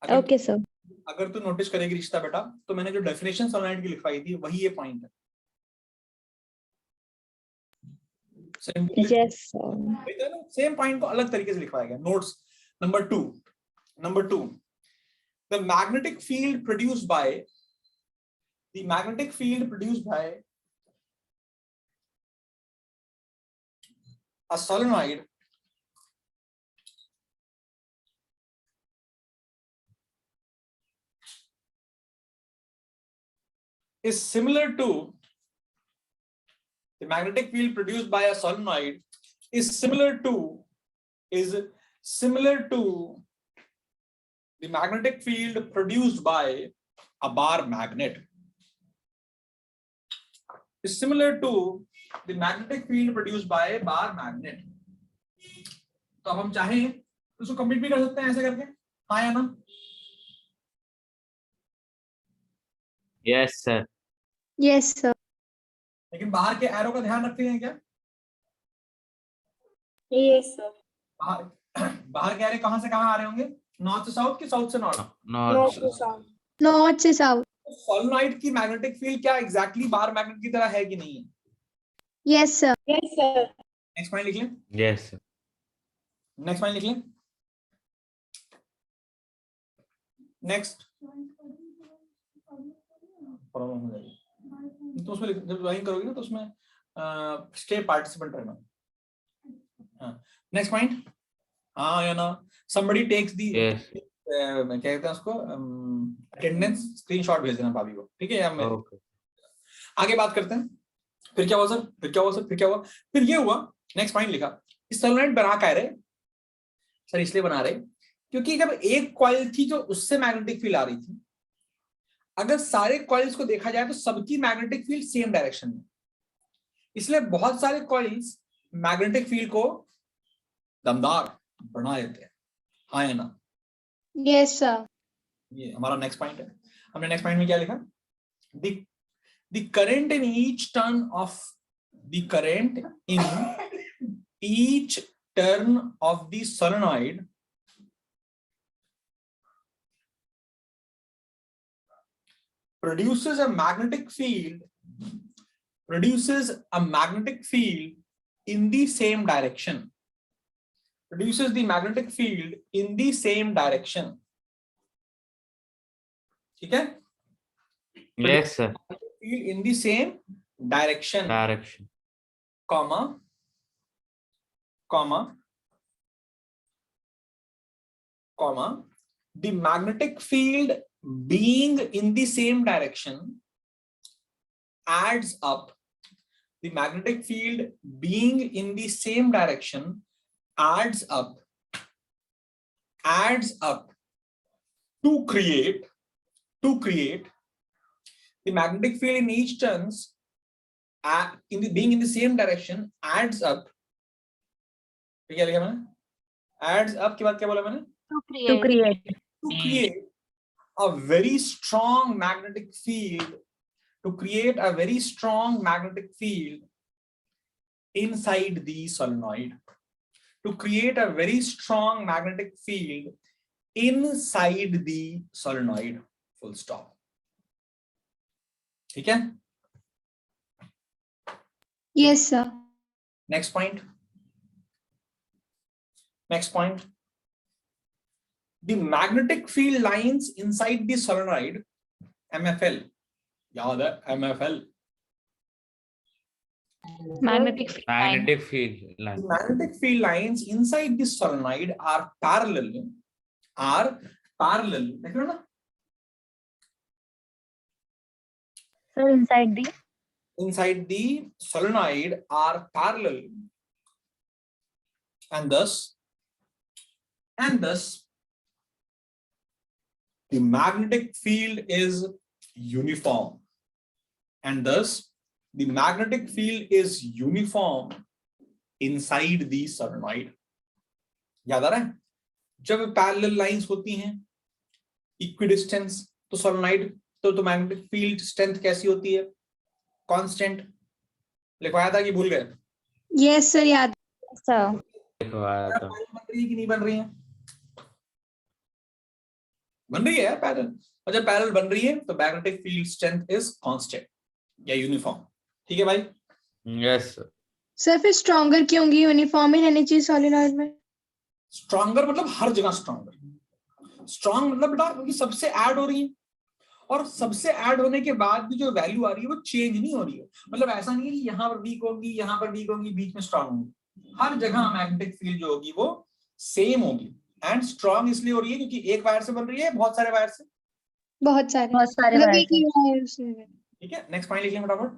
अगर ओके सर। अगर तू नोटिस करेगी रिश्ता बेटा, तो मैंने जो डेफिनेशन सोलेनोइड की लिखवाई थी वही ये पॉइंट है। Yes sir. सेम पॉइंट को अलग तरीके से लिखवाया गया। Notes number two, the magnetic field produced by a solenoid is similar to the magnetic field produced by a solenoid is similar to the magnetic field produced by a bar magnet. Is similar to the magnetic field produced by a bar magnet. तो अब हम चाहें तो इसको complete भी कर सकते हैं ऐसे करके, हाँ या ना? Yes, sir. Yes, sir. लेकिन बाहर के एरो का ध्यान रखते हैं क्या? Yes, sir. बाहर के एरो कहां से कहां आ रहे होंगे? नॉर्थ से साउथ कि साउथ से north? North. North to south. North से south. सोलेनॉइड की मैग्नेटिक फील्ड क्या एग्जैक्टली बार मैग्नेट की तरह है कि नहीं है? Yes sir. Yes, sir. Next point लिख लें, यस सर। नेक्स्ट पॉइंट लिख लें। नेक्स्ट प्रॉब्लम हो जाएगी तो उसमें जब ड्राइंग करोगे ना तो उसमें स्टे पार्टिसिपेंट रहना। हाँ, नेक्स्ट पॉइंट। हाँ या ना, somebody takes the Yes. क्या कहते हैं उसको, अटेंडेंस स्क्रीनशॉट भेज देना भाभी को, ठीक है? या मैं ओके। आगे बात करते हैं। फिर क्या हुआ सर, फिर क्या हुआ सर, फिर क्या हुआ, फिर ये हुआ। नेक्स्ट पॉइंट लिखा, इस सोलेनॉइड बना क्या रहे सर? इसलिए बना रहे क्योंकि जब एक कॉइल थी जो उससे मैग्नेटिक फील्ड आ रही थी, अगर सारे कॉइल्स को देखा जाए तो सबकी मैग्नेटिक फील्ड सेम डायरेक्शन में, इसलिए बहुत सारे कॉइल्स मैग्नेटिक फील्ड को दमदार बना देते हैं। हाँ या ना? Yes sir. ये हमारा नेक्स्ट पॉइंट है। हमने नेक्स्ट पॉइंट में क्या लिखा? the current in each turn of the solenoid produces a magnetic field in the same direction. Produces the magnetic field in the same direction. ठीक है? Yes sir. Field in the same direction. Direction. Comma. The magnetic field being in the same direction adds up. The magnetic field being in the same direction adds up to create the magnetic field in each turns being in the same direction adds up. क्या लिखा मैंने? Adds up के बाद क्या बोला मैंने? To create. To create a very strong magnetic field. To create a very strong magnetic field inside the solenoid. To create a very strong magnetic field inside the solenoid. Full stop. ठीक है? Yes sir. Next point. The magnetic field lines inside the solenoid, MFL. याद है MFL? Magnetic field. Magnetic field line. The magnetic field lines inside the solenoid are parallel. देख लो ना? Sir, Inside the solenoid are parallel, and thus the magnetic field is uniform, and thus the magnetic field is uniform inside the solenoid. याद आ रहा है? जब parallel lines होती हैं equidistance, तो solenoid तो मैग्नेटिक फील्ड स्ट्रेंथ कैसी होती है? कांस्टेंट। लिखवाया था कि भूल गए? यस सर, याद। sir. लिखवाया था। बन रही है कि नहीं बन रही है? बन रही है यार पैरेलल, और जब पैरेलल बन रही है तो magnetic field strength is constant या यूनिफॉर्म। ठीक है भाई? Yes sir. सर फिर स्ट्रॉन्गर क्यों होंगी? यूनिफॉर्म ही रहनी चाहिए सॉलिनॉइड में। स्ट्रॉन्गर मतलब हर जगह स्ट्रॉन्गर। स्ट्रॉन्ग मतलब बेटा क्योंकि सबसे ऐड हो रही है, और सबसे ऐड होने के बाद भी जो वैल्यू आ रही है वो चेंज नहीं हो रही है। मतलब ऐसा नहीं है कि यहाँ पर वीक होगी, यहाँ पर वीक होगी, बीच में स्ट्रॉन्ग होगी। हर जगह मैग्नेटिक फील्ड जो होगी वो सेम होगी। एंड स्ट्रॉन्ग इसलिए हो रही है क्योंकि एक वायर से बन रही है, बहुत सारे वायर से। बहुत सारे wires मतलब एक ही वायर से। ठीक है, नेक्स्ट पॉइंट लिखिए फटाफट।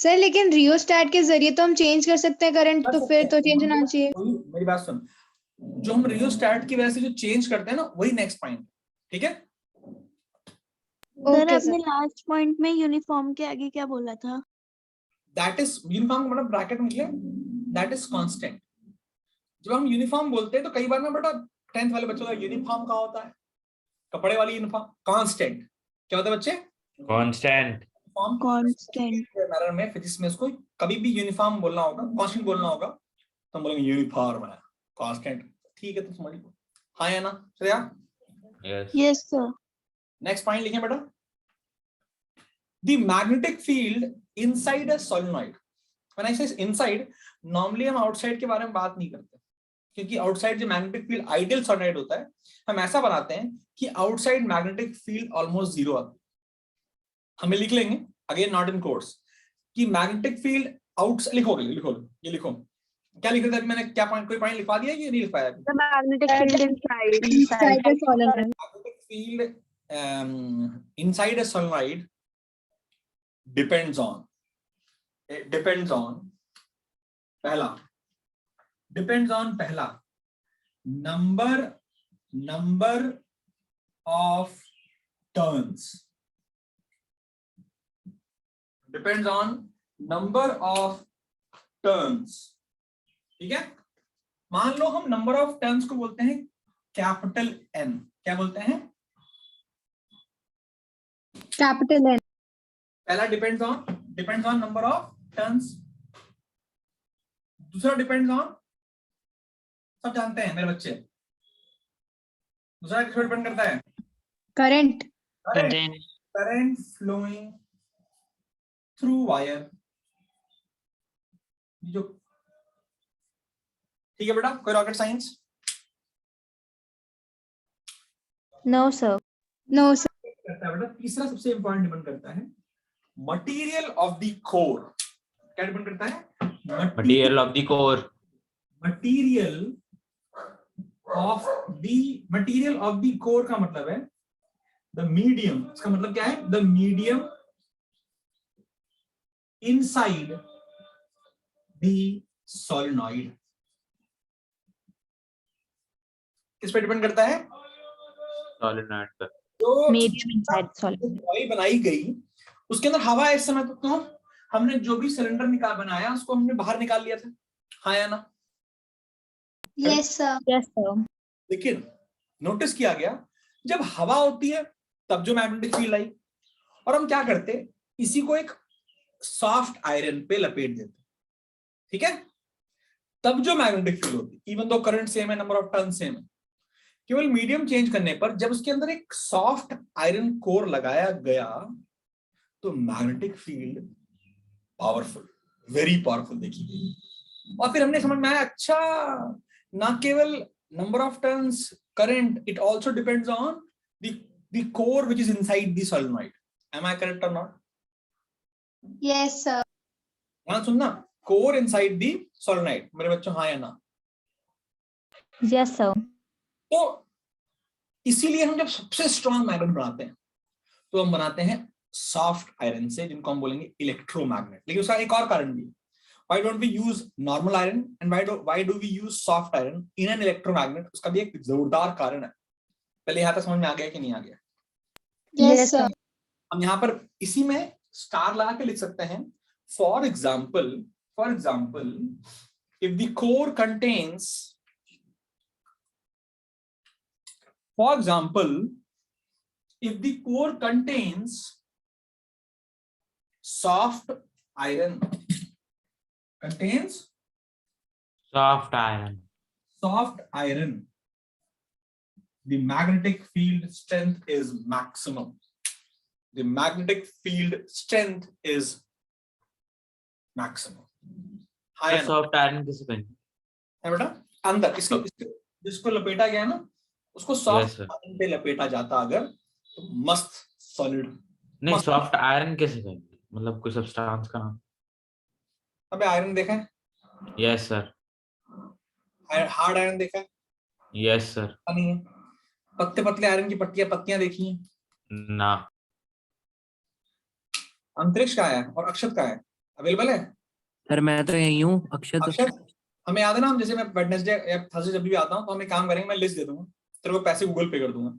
सर लेकिन रियोस्टैट के जरिए तो हम चेंज कर सकते हैं करंट, तो फिर तो चेंज होना चाहिए। मेरी बात सुन, जो हम रियोस्टैट की वजह से जो चेंज करते हैं ना, वही नेक्स्ट पॉइंट। ठीक है? ओके आपने सर। लास्ट पॉइंट में यूनिफॉर्म के आगे क्या बोला था? दैट इज यूनिफॉर्म, मतलब ब्रैकेट में लिखिए दैट इज कांस्टेंट। जब हम यूनिफॉर्म बोलते हैं तो कई बार ना बेटा 10th वाले बच्चों का यूनिफॉर्म का होता है, कपड़े वाली यूनिफॉर्म। कांस्टेंट क्या होता है बच्चे? कांस्टेंट। कांस्टेंट। मैनर में फिजिक्स में उसको कभी भी यूनिफॉर्म बोलना होगा, कांस्टेंट बोलना होगा तो हम बोलेंगे यूनिफॉर्म है, कांस्टेंट। ठीक है, तो समझ लो। हाँ या ना Shreya? Yes. Yes, sir. Next point लिखें बेटा, the magnetic field inside a solenoid. When I से इनसाइड, नॉर्मली हम आउटसाइड के बारे में बात नहीं करते, क्योंकि आउटसाइड जो मैग्नेटिक फील्ड आइडियल सोलेनॉइड होता है, हम ऐसा बनाते हैं कि outside magnetic field almost zero आती है। हमें लिख लेंगे अगेन नॉट इन कोर्स कि मैग्नेटिक फील्ड आउटसाइड, लिखोगे लिखो ये लिखो, क्या लिख रहे थे मैंने, क्या पॉइंट, कोई पॉइंट लिखवा दिया कि नहीं लिखवाया? The magnetic field inside. Inside the solenoid. Magnetic field inside a solenoid depends on पहला number of turns, depends on number of turns। ठीक है, मान लो हम नंबर ऑफ टर्न्स को बोलते हैं कैपिटल एन। क्या बोलते हैं? Capital N. पहला depends on number of turns, दूसरा डिपेंड्स ऑन, सब जानते हैं मेरे बच्चे, दूसरा किस पर डिपेंड करता है? Current. Current flowing through wire. जो ठीक है बेटा, कोई rocket science? No, sir. No, sir. करता है बेटा, तीसरा सबसे इंपॉर्टेंट डिपेंड करता है मटेरियल ऑफ द कोर। क्या डिपेंड करता है? Material of the core. Material of the core का मतलब है द मीडियम। इसका मतलब क्या है? The medium inside the solenoid. किस पे डिपेंड करता है? Solenoid पर। तो Medium inside solenoid. कॉइल बनाई गई, उसके अंदर हवा है इस समय तक, तो हमने जो भी सिलेंडर बनाया उसको हमने बाहर निकाल लिया था, हाँ या ना? Yes, sir. Yes, sir. लेकिन नोटिस किया गया जब हवा होती है तब जो मैग्नेटिक फील्ड आई, और हम क्या करते, इसी को एक सॉफ्ट आयरन पे लपेट देते, ठीक है, तब जो मैग्नेटिक फील्ड होती, इवन दो करंट सेम है, नंबर ऑफ टर्न सेम है, केवल मीडियम चेंज करने पर जब उसके अंदर एक सॉफ्ट आयरन कोर लगाया गया तो magnetic field powerful, very powerful देखी गई। और फिर हमने समझ में आया, अच्छा ना केवल number of turns current, it also depends on the core which is inside the solenoid. Am I correct और नॉट? Yes, sir. हाँ सुनना, कोर इनसाइड द सोलेनॉइड, मेरे बच्चों हाँ या ना? Yes, sir. तो इसीलिए हम जब सबसे स्ट्रॉन्ग मैग्नेट बनाते हैं तो हम बनाते हैं सॉफ्ट आयरन से, जिनको हम बोलेंगे इलेक्ट्रोमैग्नेट। लेकिन उसका एक और कारण भी है, why don't we use normal iron and why do we use soft iron in an electromagnet? उसका भी एक जोरदार कारण है। पहले यहाँ तक समझ में आ गया कि नहीं आ गया? Yes, sir. हम यहाँ पर इसी में स्टार लगा के लिख सकते हैं, for example if the core contains, for example, if the core contains soft iron, Soft iron. the magnetic field strength is maximum. The magnetic field strength is maximum. तो soft iron किसे कहते है बेटा? अंदर इसको जिसको लपेटा गया ना, उसको सॉफ्ट आयरन पे लपेटा जाता अगर, तो मस्त सॉलिड। नहीं, सॉफ्ट आयरन कैसे कहते, मतलब कोई सब्सटेंस का नाम? अबे आयरन देखा है? Yes sir. हार्ड आयरन देखा है? Yes sir. नहीं है। पत्ते पतले आयरन की पत्तियां देखी हैं? ना। अंतरिक्ष का है और अक्षत का है, अवेलेबल है? सर मैं तो यही हूँ, अक्षत। हमें याद है ना, हम जैसे मैं वेडनेसडे या थर्सडे जब भी आता हूँ तो हम एक काम करेंगे, मैं लिस्ट दे दूंगा, तेरे को पैसे गूगल पे कर दूंगा।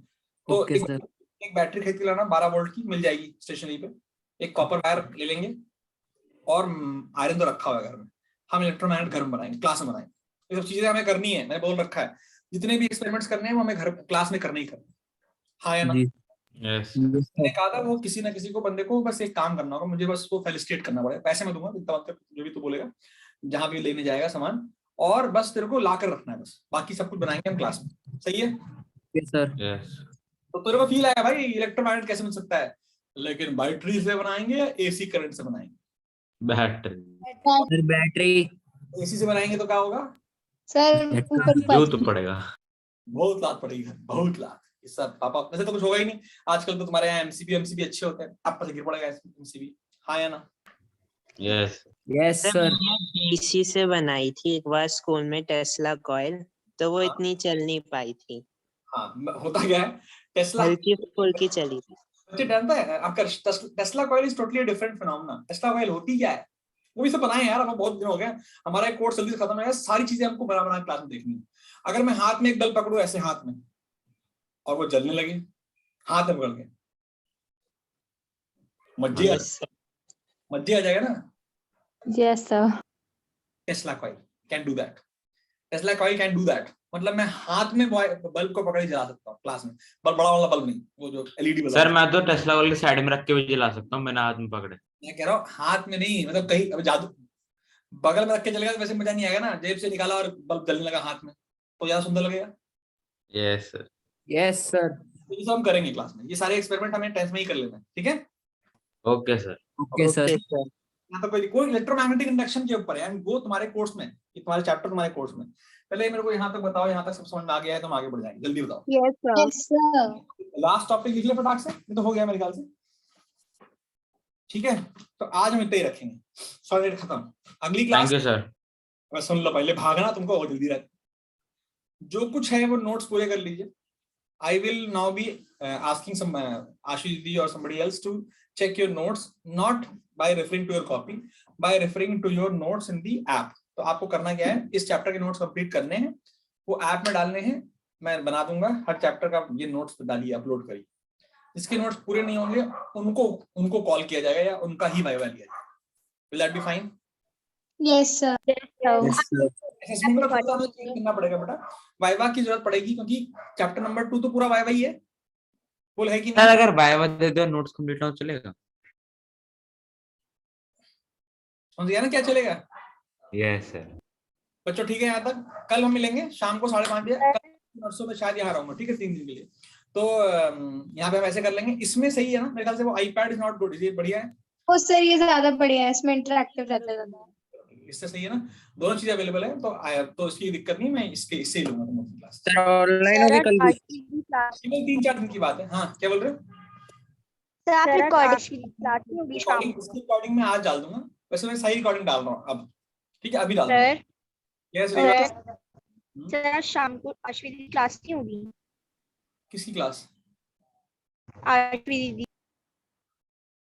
तो एक बैटरी खरीद के लाना 12 वोल्ट की, मिल जाएगी स्टेशनरी पे। एक कॉपर वायर ले लेंगे और आयरन तो रखा हुआ है घर में, हम इलेक्ट्रोमैग्नेट घर में बनाएंगे, क्लास में बनाएंगे। ये सब चीजें हमें करनी है, मैंने बोल रखा है, जितने भी एक्सपेरिमेंट्स करने हैं वो हमें घर क्लास में करने ही करने। हाँ या ना? यस। मैंने कहा था वो किसी ना किसी को बंदे को बस एक काम करना होगा, मुझे बस वो फेलिसिटेट करना पड़ेगा, पैसे मैं दूंगा, जो भी तू बोलेगा, जहां भी लेने जाएगा सामान, और बस तेरे को ला कर रखना है, बस बाकी सब कुछ बनाएंगे हम क्लास में। सही है? सर। यस। तो तेरे को फील आएगा भाई इलेक्ट्रोमैग्नेट कैसे बन सकता है, लेकिन बैटरी से बनाएंगे या एसी करंट से बनाएंगे? बैटरी। Sir battery. एसी से बनाएंगे तो क्या होगा? सर जो तो पड़ेगा। बहुत लात पड़ेगी, बहुत लात। इस सब पापा वैसे तो कुछ होगा ही नहीं, आजकल तो तुम्हारे यहाँ एमसीबी अच्छे होते हैं, आप पर गिर पड़ेगा एमसीबी। हाँ या ना? Yes yes sir. पीसी से बनाई थी एक बार स्कूल में टेस्ला कॉइल, तो वो इतनी चल नहीं पाई थी। हाँ, होता क्या है, टेस्ला हल्की फुल्की चली थी। बच्चे जानता है आपका Tesla coil is totally different phenomena. Tesla coil होती क्या है, वो भी सब बनाए यार, हमें बहुत दिन हो गए, हमारा एक कोर्स जल्दी से खत्म हो गया, सारी चीजें हमको बना बना क्लास में देखनी है। अगर मैं हाथ में एक बल्ब पकड़ू ऐसे हाथ में और वो जलने लगे हाथ में पकड़ के, मजे आ जाएगा ना? Yes sir. Tesla coil can do that. Tesla coil can do that, मतलब मैं हाथ में बल्ब को पकड़ के जला सकता हूँ क्लास में, बड़ा वाला बल्ब नहीं, वो जो एलईडी बल्ब। सर मैं तो टेस्ला वाले साइड में रख के भी जला सकता हूँ, मैंने हाथ में पकड़े। मैं कह रहा हूँ हाथ में नहीं, मतलब कहीं अब जादू बगल में रख के चलेगा तो वैसे मजा नहीं आएगा ना, जेब से निकाला और बल्ब जलने लगा हाथ में तो ज्यादा सुंदर लगेगा। Yes sir. Yes sir. ये सब हम करेंगे क्लास में, ये सारे एक्सपेरिमेंट हमें टेंथ में ही कर लेना है, ठीक है? Okay sir. Okay sir. यहाँ तो कोई इलेक्ट्रोमैग्नेटिक इंडक्शन के ऊपर है, वो तुम्हारे कोर्स में, ये तुम्हारे चैप्टर तुम्हारे कोर्स में। पहले मेरे को यहाँ तक बताओ, यहाँ तक सब समझ में आ गया है तो हम आगे बढ़ जाएंगे, जल्दी बताओ। Yes sir. लास्ट टॉपिक लिख ले फटाक से, ये तो हो गया मेरे ख्याल से, ठीक है? तो आज हम इतना ही रखेंगे, सॉलिड खत्म। अगली क्लास थैंक यू सर। सुन लो, पहले भागना तुमको और जल्दी रहता, जो कुछ है वो नोट्स पूरे कर लीजिए। I will now be asking some Ashish Di or somebody else to check your notes, not by referring to your copy, by referring to your notes in the app. तो आपको करना क्या है, इस चैप्टर के नोट्स कंप्लीट करने हैं, वो ऐप में डालने हैं, मैं बना दूंगा हर चैप्टर का, ये नोट्स डालिए, अपलोड करिए। जिसके नोट्स पूरे नहीं होंगे उनको कॉल किया जाएगा या उनका ही वाइवा लिया जाएगा। Will that be fine? Yes sir. Assessment का थोड़ा हमें चेक करना पड़ेगा बेटा, वाइवा की जरूरत पड़ेगी क्योंकि चैप्टर नंबर 2 तो पूरा वाइवा ही है, बोल है कि सर अगर वाइवा दे दो नोट्स कंप्लीट ना हो चलेगा? समझ गया ना क्या चलेगा? Yes sir. बच्चों ठीक है यहाँ तक? कल हम मिलेंगे शाम को 5:30 बजे, परसों में शायद यहाँ रहूंगा, ठीक है, 3 दिन के लिए। तो यहाँ पे हम ऐसे कर लेंगे, इसमें सही है ना मेरे ख्याल से, वो iPad इज नॉट गुड, ये बढ़िया है। ओ सर ये ज्यादा बढ़िया है, इसमें इंटरेक्टिव रहता है, इससे सही है ना, दोनों चीजें अवेलेबल है, तो इसकी दिक्कत नहीं, मैं इससे ही लूंगा तुम क्लास। सर ऑनलाइन होगी कल भी? केवल 3-4 दिन की बात है। हाँ क्या बोल रहे हो? सर आप रिकॉर्डिंग में आज डाल दूंगा, वैसे मैं सही रिकॉर्डिंग डाल रहा हूँ अब, ठीक है, अभी डाल दूंगा। यस सर शाम को अश्विनी की क्लास नहीं होगी? किसकी क्लास? अश्विनी दीदी।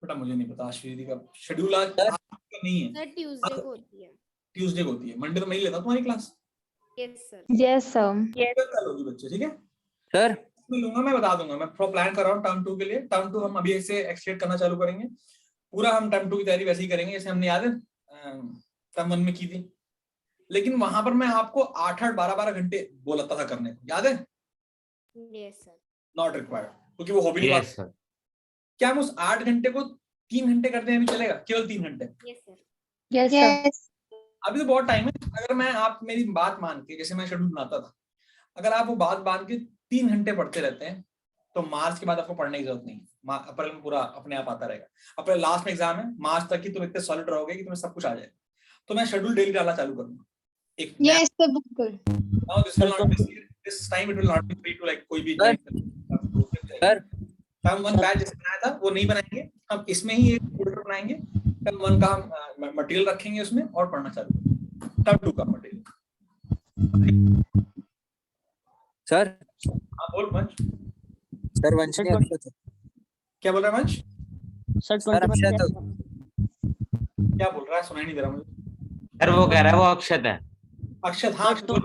बेटा मुझे नहीं पता, अश्विनी दीदी का शेड्यूल आज नहीं है। सर ट्यूसडे को होती है। ट्यूसडे को होती है, मंडे तो मैं ही लेता हूँ तुम्हारी class. Yes sir. Yes sir. कल होगी बच्चे, ठीक है सर? मैं लूंगा, मैं बता दूंगा, मैं प्लान कर रहा हूँ टर्म 2 के लिए। टर्म 2 हम अभी से एक्सटेंड करना चालू करेंगे, पूरा हम टर्म 2 की तैयारी वैसे ही करेंगे जैसे हमने याद है टर्म 1 में की थी, लेकिन वहां पर मैं आपको 8-8 12-12 घंटे बोलता था करने को, याद है? Yes sir. नॉट रिक्वायर्ड, क्योंकि वो हो भी नहीं यस सर। क्या हम उस 8 घंटे को 3 घंटे करते हैं भी चलेगा? केवल 3 घंटे? Yes sir. Yes sir. अभी तो बहुत टाइम है, अगर मैं आप मेरी बात मान के, जैसे मैं शेड्यूल बनाता था, अगर आप वो बात मान के 3 घंटे पढ़ते रहते हैं तो मार्च के बाद आपको पढ़ने की जरूरत नहीं, अप्रैल में पूरा अपने आप आता रहेगा। अप्रैल लास्ट में एग्जाम है, मार्च तक की तुम इतने सॉलिड रहोगे कि तुम्हें सब कुछ आ जाएगा। तो मैं शेड्यूल डेली डालना चालू करूंगा। एक यस सर बिल्कुल। Now this time it will not be free to like कोई भी सर टर्म 1 बैच जैसे बनाया था वो नहीं बनाएंगे हम, इसमें ही एक फोल्डर बनाएंगे, टर्म 1 का हम मटेरियल रखेंगे उसमें और पढ़ना चालू, टर्म 2 का मटेरियल। सर? हाँ बोल मंच। सर वंश ने अक्षत। क्या बोल रहा है मंच? सर अक्षत। क्या बोल रहा है, सुनाई नहीं दे रहा मुझे। सर वो कह रहा है वो अक्षत है। अक्षत? हाँ सर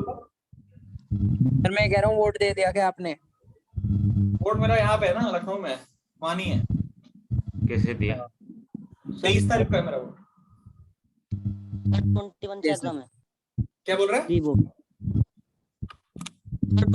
मैं कह रहा हूँ वोट दे दिया क्या आपने? वोट मेरा यहाँ पे है ना, लखनऊ में, वहाँ नहीं है। कैसे दिया? 23 तारीख को है मेरा वोट। 21 क्या बोल रहा है?